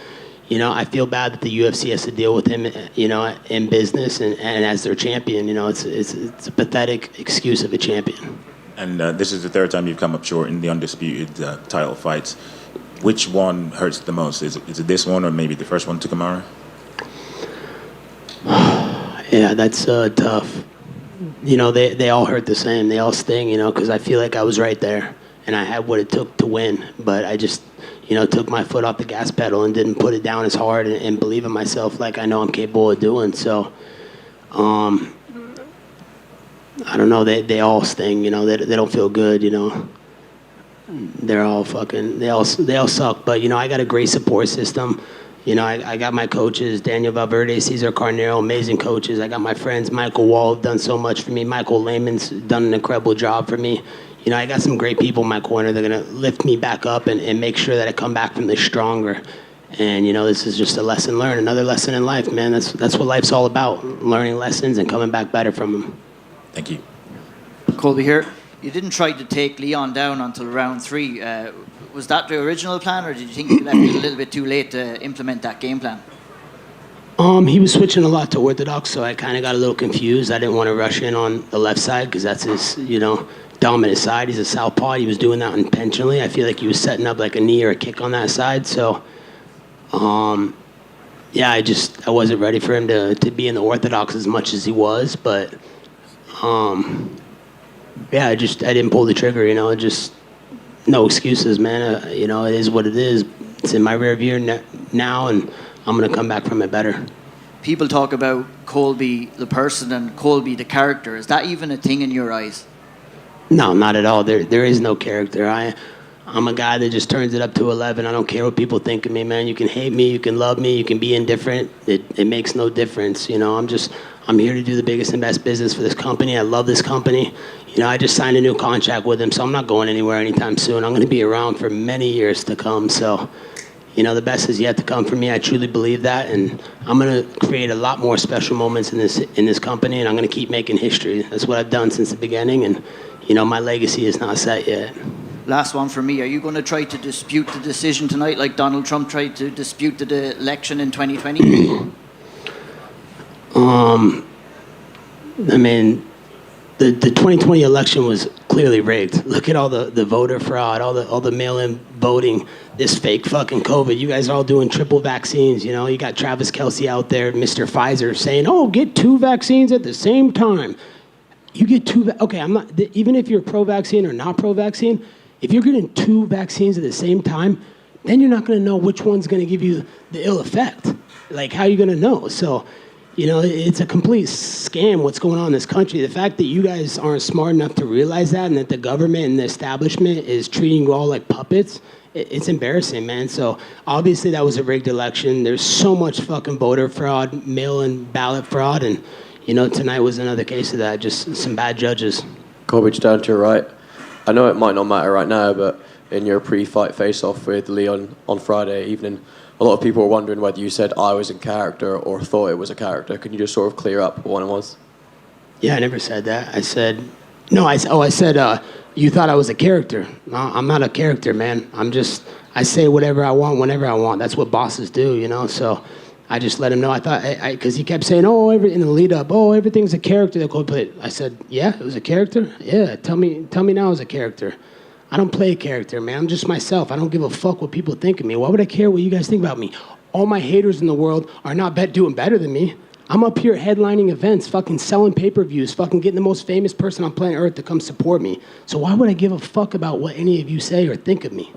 I feel bad that the UFC has to deal with him, in business and as their champion. It's a pathetic excuse of a champion. And this is the third time you've come up short in the undisputed title fights. Which one hurts the most? Is it this one or maybe the first one to Kamaru? Yeah, that's tough. They all hurt the same. They all sting, because I feel like I was right there and I had what it took to win. But I just, took my foot off the gas pedal and didn't put it down as hard and believe in myself like I know I'm capable of doing. So, I don't know. They all sting, they don't feel good, They're all fucking, they all suck. But, I got a great support system. I got my coaches, Daniel Valverde, Cesar Carnero, amazing coaches. I got my friends, Michael Wall, have done so much for me. Michael Lehman's done an incredible job for me. I got some great people in my corner. They're going to lift me back up and make sure that I come back from this stronger. And, this is just a lesson learned, another lesson in life, man. That's what life's all about, learning lessons and coming back better from them. Thank you. Colby here. You didn't try to take Leon down until round 3. Was that the original plan, or did you think you left it a little bit too late to implement that game plan? He was switching a lot to orthodox, so I kind of got a little confused. I didn't want to rush in on the left side because that's his, dominant side. He's a southpaw. He was doing that intentionally. I feel like he was setting up like a knee or a kick on that side. So, yeah, I wasn't ready for him to be in the orthodox as much as he was. But, yeah, I didn't pull the trigger. Just no excuses, man. It is what it is. It's in my rear view now, and I'm gonna come back from it better. People talk about Colby the person and Colby the character. Is that even a thing in your eyes? No, not at all. There is no character. I'm a guy that just turns it up to 11. I don't care what people think of me, man. You can hate me, you can love me, you can be indifferent. It makes no difference. I'm here to do the biggest and best business for this company. I love this company. I just signed a new contract with him, so I'm not going anywhere anytime soon. I'm going to be around for many years to come. So, the best is yet to come for me. I truly believe that, and I'm going to create a lot more special moments in this company, and I'm going to keep making history. That's what I've done since the beginning, and my legacy is not set yet. Last one for me. Are you going to try to dispute the decision tonight like Donald Trump tried to dispute the election in 2020? I mean, the 2020 election was clearly rigged. Look at all the voter fraud, all the mail-in voting, this fake fucking COVID. You guys are all doing triple vaccines. You got Travis Kelce out there, Mr. Pfizer, saying, "Oh, get 2 vaccines at the same time." You get 2. Okay, I'm not. Even if you're pro-vaccine or not pro-vaccine, if you're getting 2 vaccines at the same time, then you're not going to know which one's going to give you the ill effect. Like, how are you going to know? So, it's a complete scam what's going on in this country. The fact that you guys aren't smart enough to realize that, and that the government and the establishment is treating you all like puppets, it's embarrassing, man. So obviously that was a rigged election. There's so much fucking voter fraud, mail-in ballot fraud, and tonight was another case of that. Just some bad judges. Colby, down to your right. I know it might not matter right now, but in your pre-fight face-off with Leon on Friday evening, a lot of people were wondering whether you said I was in character or thought it was a character. Can you just sort of clear up what it was? Yeah, I never said that. I said, no, I said, you thought I was a character. No, I'm not a character, man. I say whatever I want, whenever I want. That's what bosses do, So I just let him know. I thought, because he kept saying, in the lead up, everything's a character that Cole played. I said, yeah, it was a character? Yeah, tell me now it was a character. I don't play a character, man. I'm just myself. I don't give a fuck what people think of me. Why would I care what you guys think about me? All my haters in the world are not doing better than me. I'm up here headlining events, fucking selling pay-per-views, fucking getting the most famous person on planet Earth to come support me. So why would I give a fuck about what any of you say or think of me?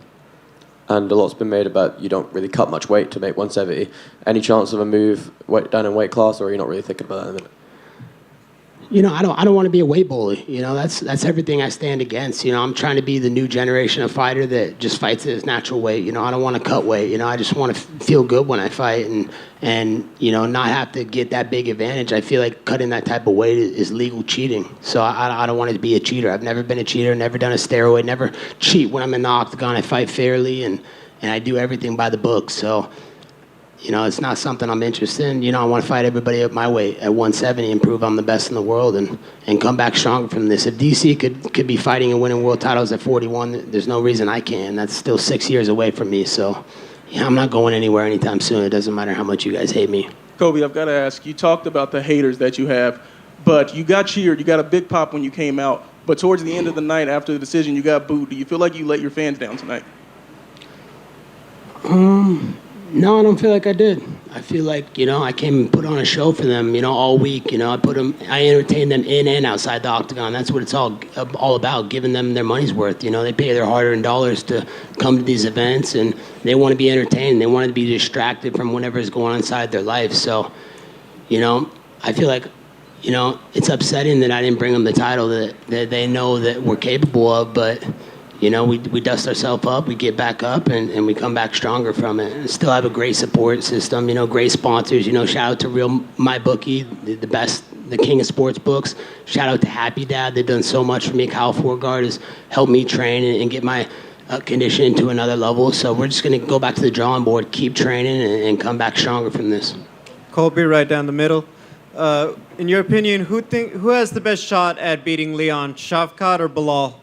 And a lot's been made about you don't really cut much weight to make 170. Any chance of a move down in weight class, or are you not really thinking about that in a minute? I don't want to be a weight bully. That's everything I stand against. I'm trying to be the new generation of fighter that just fights at his natural weight. I don't want to cut weight. I just want to feel good when I fight and not have to get that big advantage. I feel like cutting that type of weight is legal cheating. So I don't want to be a cheater. I've never been a cheater, never done a steroid, never cheat when I'm in the octagon. I fight fairly and I do everything by the book. So it's not something I'm interested in. I want to fight everybody at my weight at 170 and prove I'm the best in the world and come back stronger from this. If DC could be fighting and winning world titles at 41, there's no reason I can't. That's still 6 years away from me. So, I'm not going anywhere anytime soon. It doesn't matter how much you guys hate me. Colby, I've got to ask, you talked about the haters that you have, but you got cheered. You got a big pop when you came out. But towards the end of the night, after the decision, you got booed. Do you feel like you let your fans down tonight? No, I don't feel like I did. I feel like, I came and put on a show for them, all week. I entertained them in and outside the octagon. That's what it's all about, giving them their money's worth. They pay their hard-earned dollars to come to these events, and they want to be entertained. They want to be distracted from whatever is going on inside their life. So, I feel like, it's upsetting that I didn't bring them the title that they know that we're capable of, but... we dust ourselves up, we get back up, and we come back stronger from it. And still have a great support system, great sponsors. Shout out to MyBookie, the best, the king of sports books. Shout out to Happy Dad. They've done so much for me. Kyle Forgard has helped me train and get my conditioning to another level. So we're just going to go back to the drawing board, keep training, and come back stronger from this. Colby, right down the middle. In your opinion, who has the best shot at beating Leon, Shavkat or Bilal?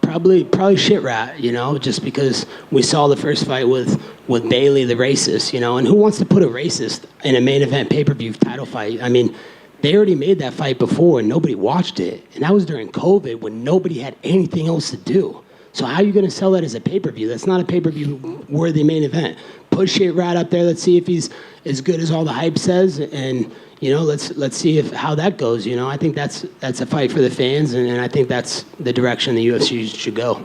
Probably shit rat, just because we saw the first fight with Bailey, the racist, and who wants to put a racist in a main event pay-per-view title fight? I mean, they already made that fight before and nobody watched it. And that was during COVID when nobody had anything else to do. So how are you going to sell that as a pay-per-view? That's not a pay-per-view worthy main event. Put shit rat up there. Let's see if he's as good as all the hype says, and let's see how that goes. I think that's a fight for the fans, and I think that's the direction the UFC should go.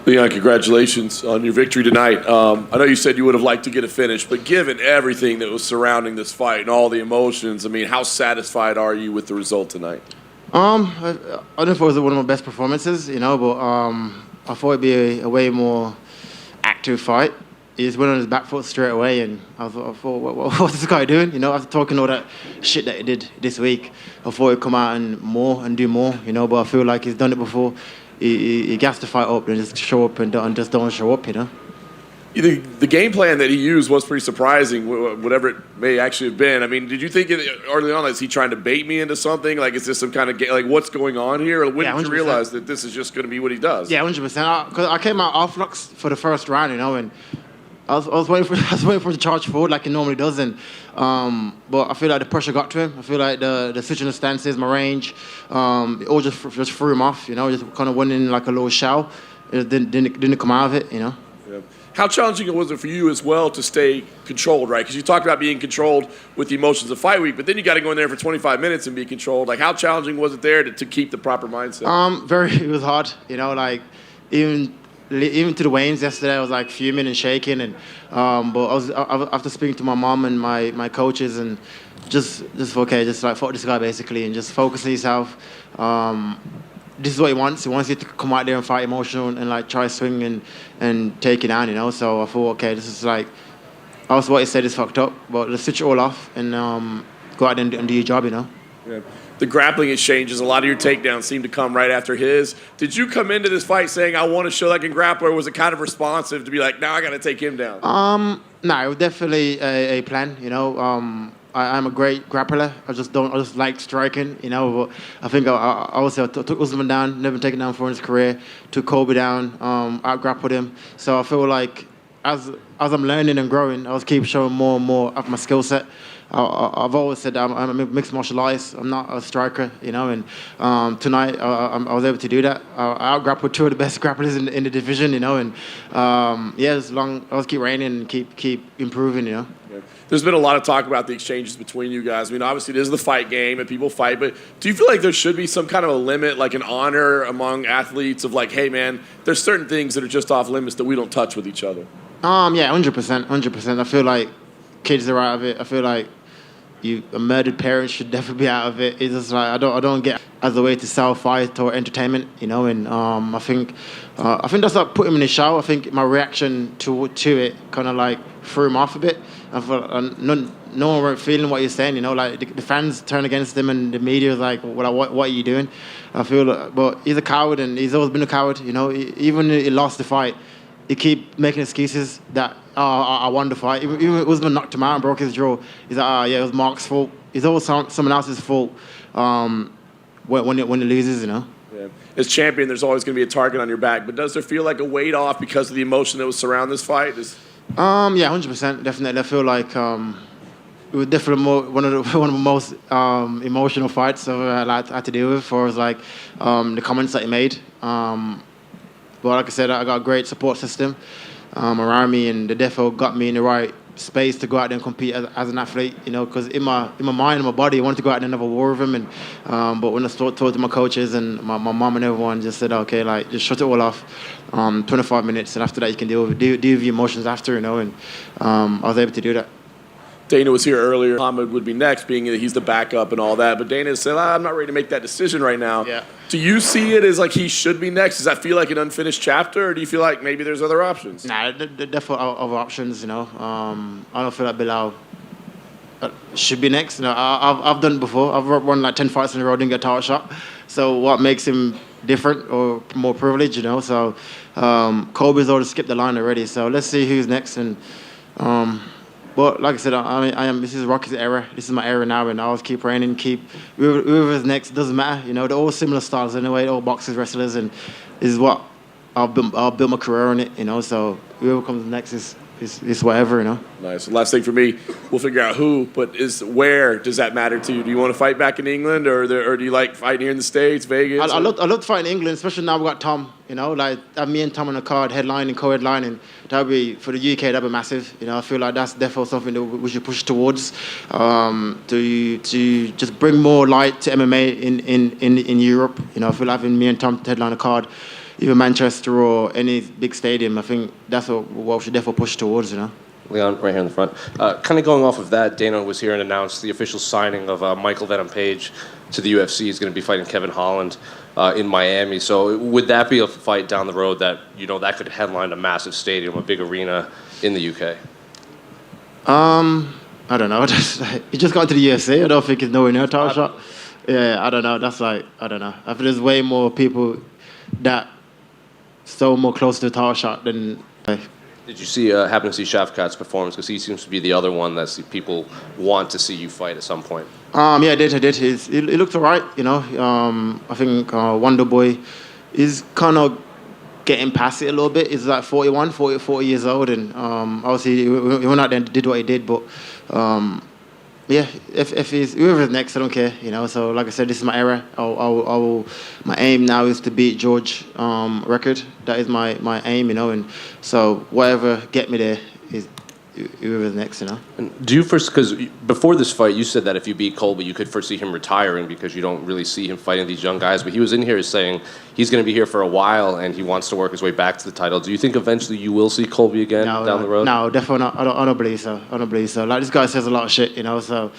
Leon, congratulations on your victory tonight. I know you said you would have liked to get a finish, but given everything that was surrounding this fight and all the emotions, I mean, how satisfied are you with the result tonight? I don't know if it was one of my best performances, but I thought it'd be a way more active fight. He just went on his back foot straight away, and I thought what's this guy doing? After talking all that shit that he did this week, I thought he'd come out and do more, but I feel like he's done it before. He gassed the fight up and just show up and just don't show up, The game plan that he used was pretty surprising, whatever it may actually have been. I mean, did you think early on, is he trying to bait me into something? Like, is this some kind of game? Like, what's going on here? Or when did you realize that this is just going to be what he does? Yeah, 100%. Because I came out orthodox for the first round, and I was waiting for him to charge forward like he normally does, but I feel like the pressure got to him. I feel like the switching of stances, my range, it all just threw him off. Just kind of went in like a little shell. It didn't come out of it. Yeah. How challenging was it for you as well to stay controlled, right? Because you talked about being controlled with the emotions of fight week, but then you got to go in there for 25 minutes and be controlled. Like, how challenging was it there to keep the proper mindset? It was hard. Like even to the weigh-ins yesterday, I was like fuming and shaking, and but I was after speaking to my mom and my coaches, and just like fuck this guy basically, and just focus on yourself. This is what he wants. He wants you to come out there and fight emotional and like try swing and take it down, So I thought, okay, this is like, also what he said is fucked up, but let's switch it all off and go out there and do your job, Yeah. The grappling exchanges, a lot of your takedowns seem to come right after his. Did you come into this fight saying, I want to show that I can grapple, or was it kind of responsive to be like, now I got to take him down? No, it was definitely a plan, I'm a great grappler. I just like striking, But I think I took Usman down, never taken down before in his career. Took Colby down, out grappled him. So I feel like as I'm learning and growing, I was keep showing more and more of my skill set. I've always said I'm a mixed martial artist. I'm not a striker, And tonight I was able to do that. I out grappled two of the best grapplers in the division, And as long I was keep reigning and keep improving, Yeah. There's been a lot of talk about the exchanges between you guys. I mean, obviously, it is the fight game and people fight, but do you feel like there should be some kind of a limit, like an honor among athletes of like, hey, man, there's certain things that are just off limits that we don't touch with each other? Yeah, 100%. I feel like kids are out of it. I feel like a murdered parent should definitely be out of it. It's just like I don't get as a way to sell fight or entertainment, And I think that's like put him in the show. I think my reaction to it kind of like threw him off a bit. I felt no one were feeling what you're saying, Like the fans turn against him and the media is like, what are you doing? I feel, but he's a coward and he's always been a coward, Even when he lost the fight, he keep making excuses that I won the fight. Even Usman knocked him out and broke his jaw. He's like, it was Mark's fault. It's always someone else's fault when he loses, Yeah. As champion, there's always going to be a target on your back, but does there feel like a weight off because of the emotion that was surrounding this fight? 100%, definitely. I feel like it was definitely one of the most emotional fights I've had to deal with. For like the comments that he made. But like I said, I got a great support system around me, and the defo got me in the right space to go out there and compete as an athlete. Because in my mind and my body, I wanted to go out there and have a war with him. And but when I talked to my coaches and my mom and everyone, just said, okay, like just shut it all off. 25 minutes, and after that you can deal with your emotions after, And I was able to do that. Dana was here earlier. Muhammad would be next, being that he's the backup and all that. But Dana said, I'm not ready to make that decision right now. Yeah. Do you see it as like he should be next? Does that feel like an unfinished chapter, or do you feel like maybe there's other options? Nah, there definitely other options, I don't feel like Bilal should be next. I've done it before. I've won like 10 fights in a row, didn't get a title shot. So what makes him different or more privileged, So Colby's already skipped the line already. So let's see who's next. And but like I said, I am. This is Rocky's era. This is my era now, and I always keep reigning. Whoever's next doesn't matter. They're all similar styles anyway. All boxers, wrestlers, and this is what I'll build my career on it. So whoever comes next is it's whatever, you know. Nice. Last thing for me, we'll figure out who, but where does that matter to you? Do you want to fight back in England, or do you like fighting here in the States, Vegas? I love to fight in England, especially now we got Tom. You know, like have me and Tom on the card, headlining, co-headlining. That'd be for the UK. That'd be massive. You know, I feel like that's definitely something that we should push towards to just bring more light to MMA in Europe. You know, I feel like having me and Tom headline the card, either Manchester or any big stadium, I think that's what we should definitely push towards. You know. Leon, right here in the front. Kind of going off of that, Dana was here and announced the official signing of Michael Venom Page to the UFC. He's going to be fighting Kevin Holland in Miami. So would that be a fight down the road that, you know, that could headline a massive stadium, a big arena in the UK? I don't know. He just got to the UFC. I don't think he's nowhere near a title shot. Yeah, I don't know. That's like, I don't know. I think there's way more people that so more close to a title shot than... Did you see happen to see Shavkat's performance? Because he seems to be the other one that people want to see you fight at some point. Yeah, I did. He looked all right, you know. I think Wonder Boy is kind of getting past it a little bit. He's like 40 years old, and obviously he went out there and did what he did. But yeah, if he's whoever's next, I don't care, you know. So like I said, this is my era. My aim now is to beat George record. That is my aim, you know. And so whatever get me there is whoever's next, you know. And do you first, because before this fight, you said that if you beat Colby, you could foresee him retiring because you don't really see him fighting these young guys. But he was in here saying he's going to be here for a while and he wants to work his way back to the title. Do you think eventually you will see Colby again down the road? No, definitely not. I don't believe so. I don't believe so. Like, this guy says a lot of shit, you know. So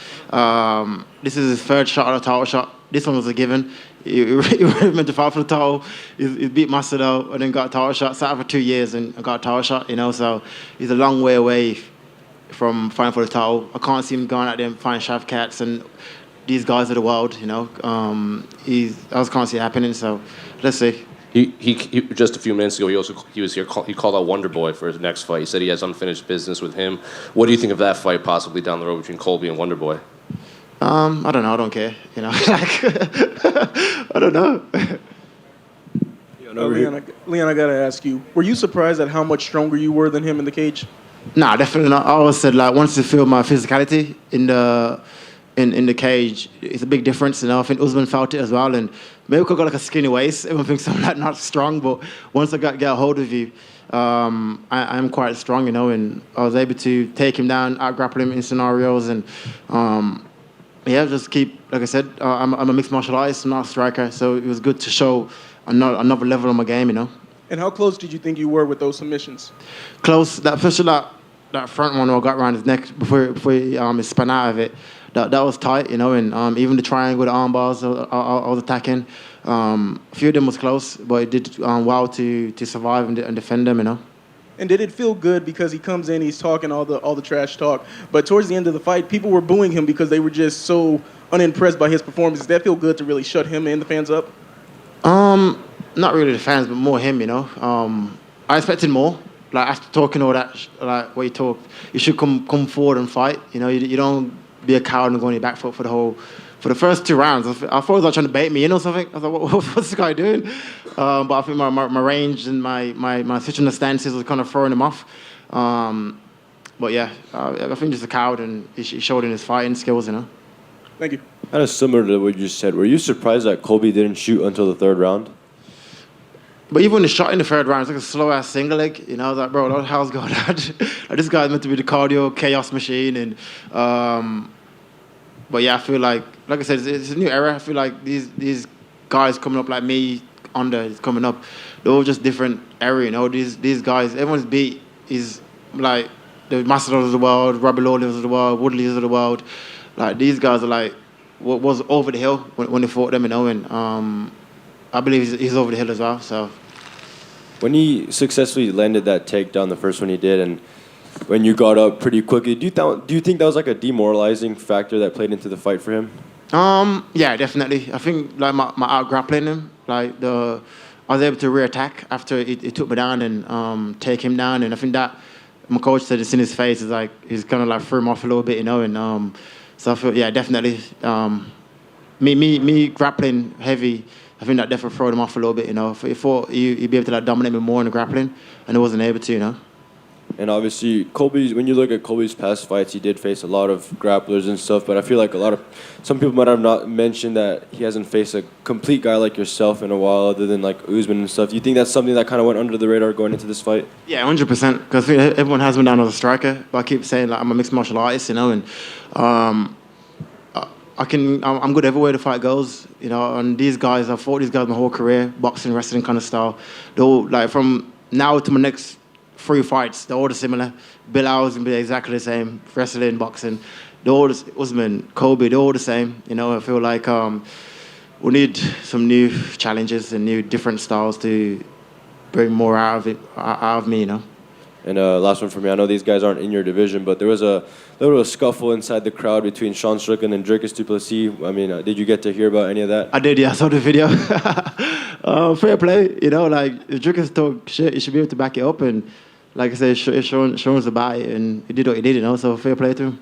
this is his third shot at a title shot. This one was a given. He really meant to fight for the title. He beat Macedo and then got a title shot. Sat out for 2 years and got a title shot, you know. So he's a long way away from fighting for the title. I can't see him going out there and fighting Shavkats and these guys of the world, you know. I just can't see it happening. So let's see. He just a few minutes ago he was here. He called out Wonder Boy for his next fight. He said he has unfinished business with him. What do you think of that fight possibly down the road between Colby and Wonder Boy? I don't know. I don't care. You know, I don't know. Leon, I gotta ask you: were you surprised at how much stronger you were than him in the cage? Nah, definitely not. I always said like once you feel my physicality in the cage, it's a big difference. You know, I think Usman felt it as well, and maybe I got like a skinny waist. Everyone thinks I'm like not strong, but once I get a hold of you, I'm quite strong. You know, and I was able to take him down, out-grapple him in scenarios, and yeah, just keep, like I said, I'm a mixed martial artist, I'm not a striker, so it was good to show another level of my game, you know. And how close did you think you were with those submissions? Close, especially that front one where I got around his neck before he spun out of it, that was tight, you know, and even the triangle, the arm bars I was attacking, a few of them was close, but it did well to survive and defend them, you know. And did it feel good because he comes in, he's talking all the trash talk, but towards the end of the fight, people were booing him because they were just so unimpressed by his performance? Does that feel good to really shut him and the fans up? Not really the fans, but more him, you know. I expected more. Like after talking all that, like what you talked, you should come forward and fight. You know, you don't be a coward and go on your back foot for the first 2 rounds. I thought he was like trying to bait me, you know, something. I was like, what's this guy doing? But I think my range and my switching the stances was kind of throwing him off. But yeah, I think just a coward, and he showed in his fighting skills, you know. Thank you. Kind of similar to what you just said. Were you surprised that Colby didn't shoot until the 3rd round? But even when he shot in the 3rd round, it's like a slow-ass single leg. You know, I was like, bro, what the hell's going on? Like, this guy's meant to be the cardio chaos machine. And but yeah, I feel like I said, it's a new era. I feel like these guys coming up like me, is coming up. They're all just different era, you know. These guys, everyone's beat is like the Macedos of the world, Robbie Lawlers of the world, Woodleys of the world. Like, these guys are like what was over the hill when they fought them, you know. And I believe he's over the hill as well. So when he successfully landed that takedown, the first one he did, and when you got up pretty quickly, do you think that was like a demoralizing factor that played into the fight for him? Yeah, definitely. I think like my out grappling him, like I was able to reattack after he took me down and take him down, and I think that my coach said it's in his face. It's like he's kind of like threw him off a little bit, you know. And so I feel, yeah, definitely. Me grappling heavy, I think that definitely threw him off a little bit, you know. If he thought he'd be able to like dominate me more in the grappling, and he wasn't able to, you know. And obviously, when you look at Colby's past fights, he did face a lot of grapplers and stuff. But I feel like some people might have not mentioned that he hasn't faced a complete guy like yourself in a while, other than like Usman and stuff. Do you think that's something that kind of went under the radar going into this fight? Yeah, 100%. Because everyone has me down as a striker, but I keep saying like I'm a mixed martial artist, and I'm good everywhere the fight goes, And these guys, I've fought these guys my whole career, boxing, wrestling kind of style. They're all like from now to my next 3 fights, they're all similar. Bill Howard's gonna be exactly the same, wrestling, boxing. They're all Usman, Colby, they're all the same. I feel like we need some new challenges and new different styles to bring more out of me, And last one for me. I know these guys aren't in your division, but there was a little scuffle inside the crowd between Sean Strickland and Dricus du Plessis. I mean, did you get to hear about any of that? I did, yeah. I saw the video. Fair play, like if Dricus talk shit, you should be able to back it up. And like I said, Sean's about it, and he did what he did, So fair play to him.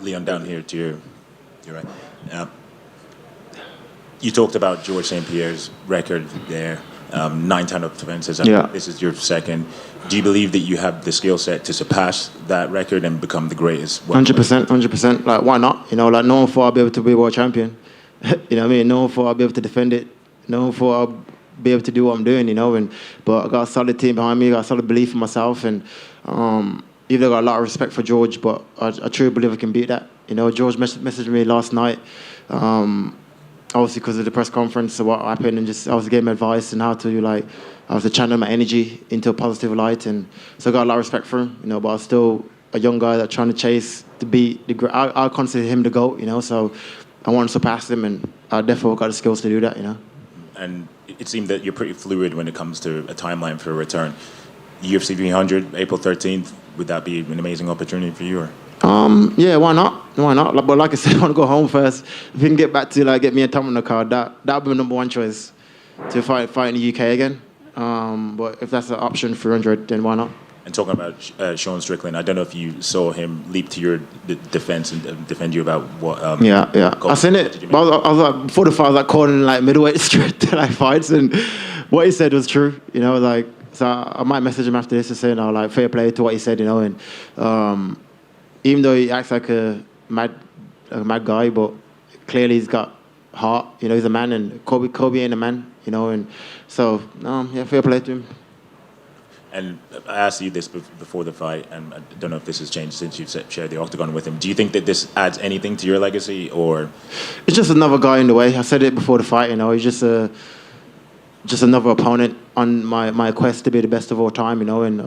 Leon, down here to your right. You talked about George St. Pierre's record there. 9 title defenses. Yeah. This is your second. Do you believe that you have the skill set to surpass that record and become the greatest? 100%. Like, why not? Like, no one thought I'd be able to be world champion. You know what I mean? No one thought I'd be able to defend it. No one thought I'd be able to do what I'm doing, But I got a solid team behind me. I got a solid belief in myself. And even though I got a lot of respect for George, but I truly believe I can beat that. George messaged me last night. Obviously, because of the press conference, so what happened, and I was giving him advice on how to channel my energy into a positive light, and so I got a lot of respect for him, but I was still a young guy that's trying to chase to beat I consider him the GOAT, so I want to surpass him, and I definitely got the skills to do that, And it seemed that you're pretty fluid when it comes to a timeline for a return. UFC 300, April 13th, would that be an amazing opportunity for you? Or? Yeah, why not? But like I said, I want to go home first. If we can get back to get me a time on the card, that would be my number one choice to fight in the UK again. But if that's an option, 300, then why not? And talking about Sean Strickland, I don't know if you saw him leap to your defense and defend you about what. Yeah. I seen it. I was like, before the fight, I was calling middleweight straight fights, and what he said was true. So I might message him after this to say, fair play to what he said, and. Even though he acts like a mad guy, but clearly he's got heart. He's a man, and Kobe ain't a man. And so fair play to him. And I asked you this before the fight, and I don't know if this has changed since you've shared the octagon with him. Do you think that this adds anything to your legacy, or? It's just another guy in the way. I said it before the fight. He's just another opponent on my quest to be the best of all time. And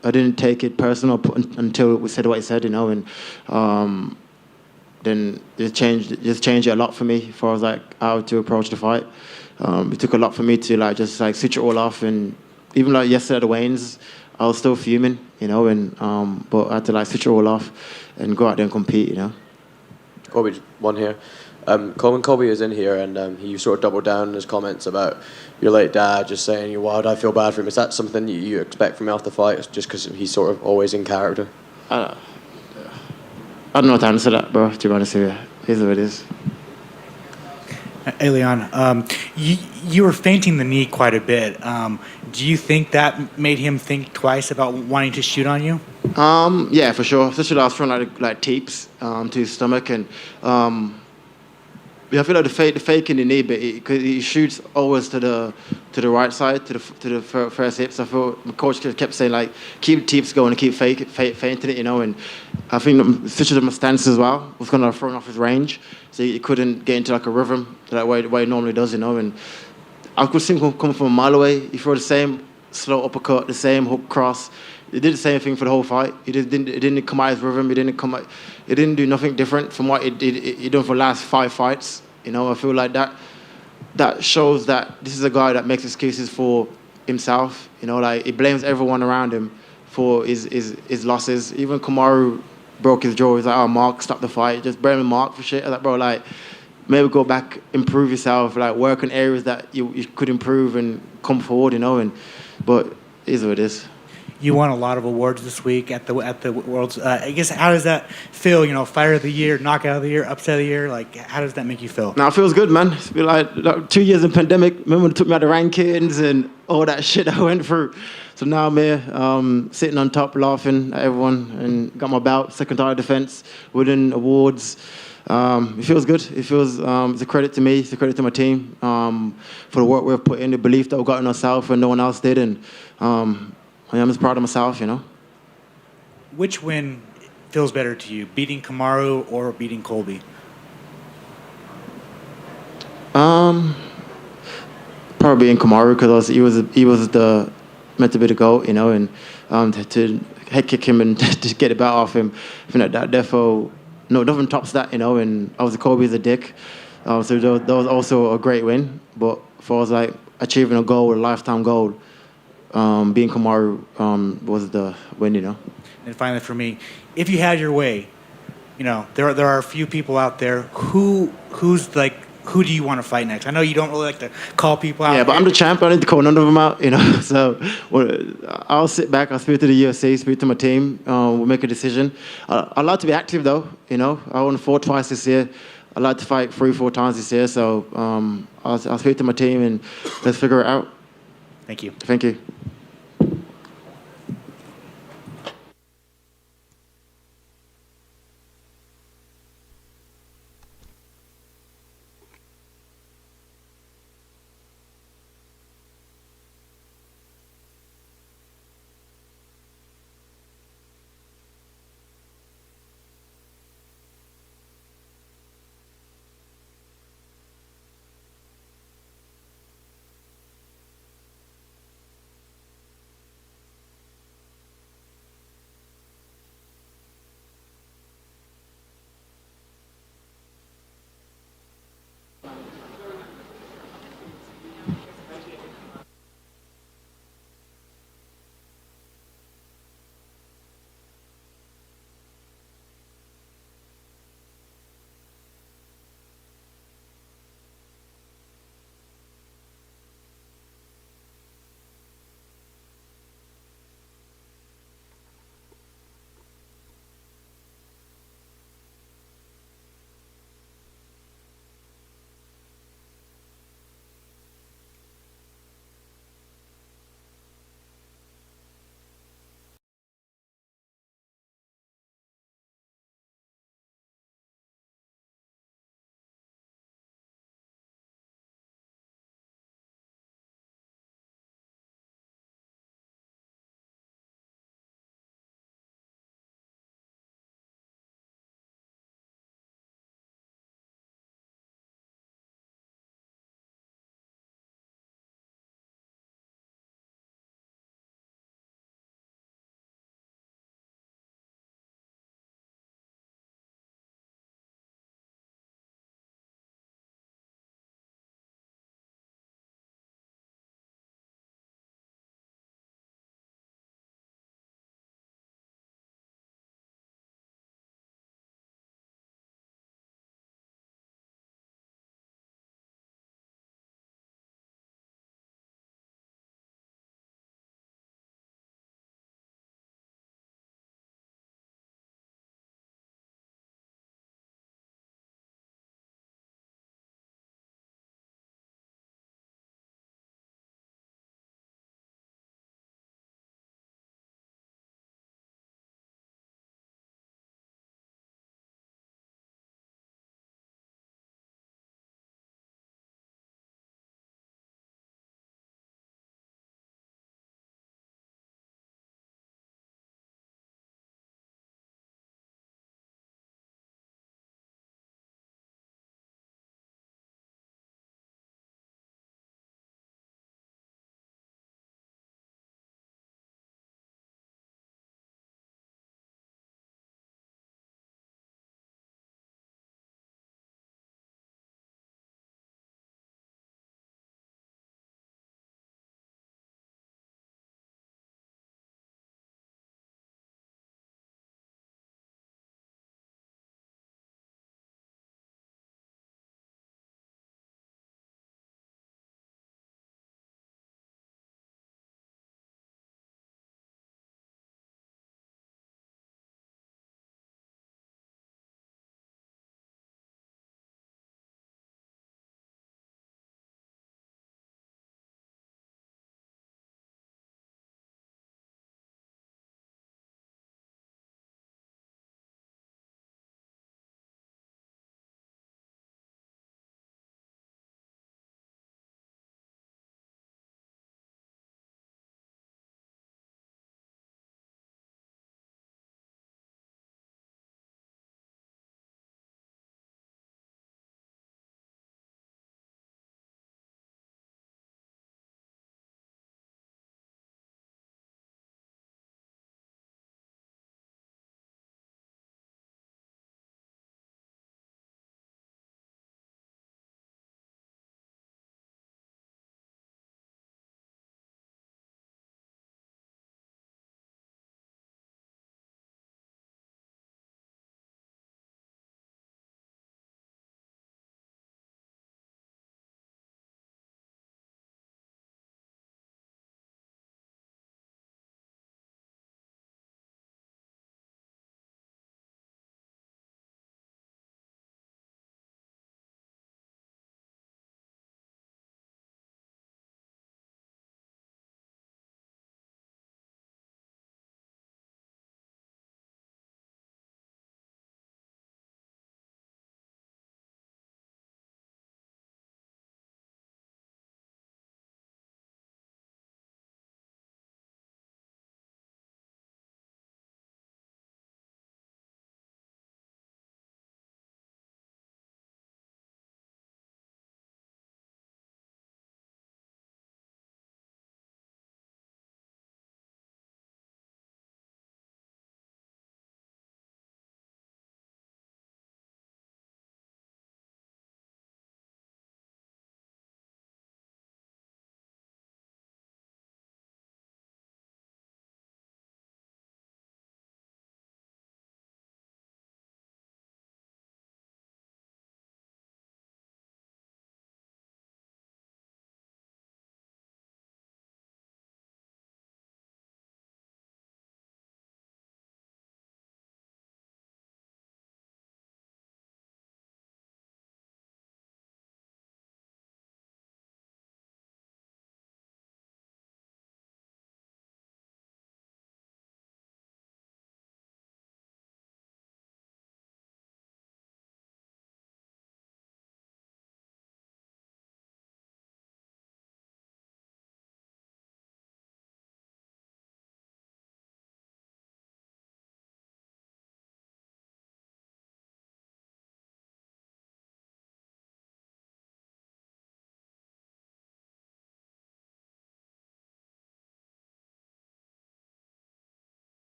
I didn't take it personal until we said what he said, and then it changed it a lot for me as far as how to approach the fight. It took a lot for me to just switch it all off, and even yesterday at the weigh-ins, I was still fuming, but I had to switch it all off and go out there and compete, Colby, one here. Colby is in here, and he sort of doubled down in his comments about your late dad, just saying, "Wow, I feel bad for him." Is that something that you expect from him after the fight, just because he's sort of always in character? I don't know how to answer that, bro, to be honest with you. Here's what it is. Hey, Leon, you were feinting the knee quite a bit. Do you think that made him think twice about wanting to shoot on you? Yeah, for sure. Especially I was throwing tapes to his stomach, and I feel like the fake in the knee, but because he shoots always to the right side, to the first hip. So I feel my coach kept saying keep tapes going and keep feinting it, And I think especially my stance as well was kind of thrown off his range, so he couldn't get into a rhythm the way he normally does, And I could see him coming from a mile away. He threw the same slow uppercut, the same hook cross. He did the same thing for the whole fight. It didn't come out his rhythm. He didn't do nothing different from what he done for the last 5 fights. I feel like that shows that this is a guy that makes excuses for himself. He blames everyone around him for his losses. Even Kamaru broke his jaw. He's like, "Oh, Mark, stop the fight." Just blame Mark for shit. I was like, bro, maybe go back, improve yourself, work in areas that you could improve and come forward, But it is what it is. You won a lot of awards this week at the Worlds. I guess how does that feel? You know, Fighter of the Year, Knockout of the Year, Upset of the Year. Like, how does that make you feel? Now it feels good, man. It's been like 2 years in pandemic. Remember when it took me out the rankings and all that shit I went through. So now I'm here, sitting on top, laughing at everyone, and got my bout, second title defense, winning awards. It feels good. It feels it's a credit to me. It's a credit to my team for the work we've put in, the belief that we've got in ourselves when no one else did, and I'm just proud of myself, you know. Which win feels better to you, beating Kamaru or beating Colby? Probably beating Kamaru because he was the meant to be the GOAT, you know, and to head kick him and to get it back off him, I think that defo, no, nothing tops that, you know. And obviously Colby is a dick, so that was also a great win. But for us, like achieving a goal, a lifetime goal, being Kamaru was the win, you know. And finally, for me, if you had your way, you know, there are a few people out there who do you want to fight next? I know you don't really like to call people out. Yeah, but I'm the champ. I need to call none of them out, you know. So I'll sit back. I'll speak to the UFC, speak to my team. We'll make a decision. I'd like to be active, though. You know, I won 4 twice this year. I'd like to fight 3-4 times this year. So I'll speak to my team and let's figure it out. Thank you. Thank you.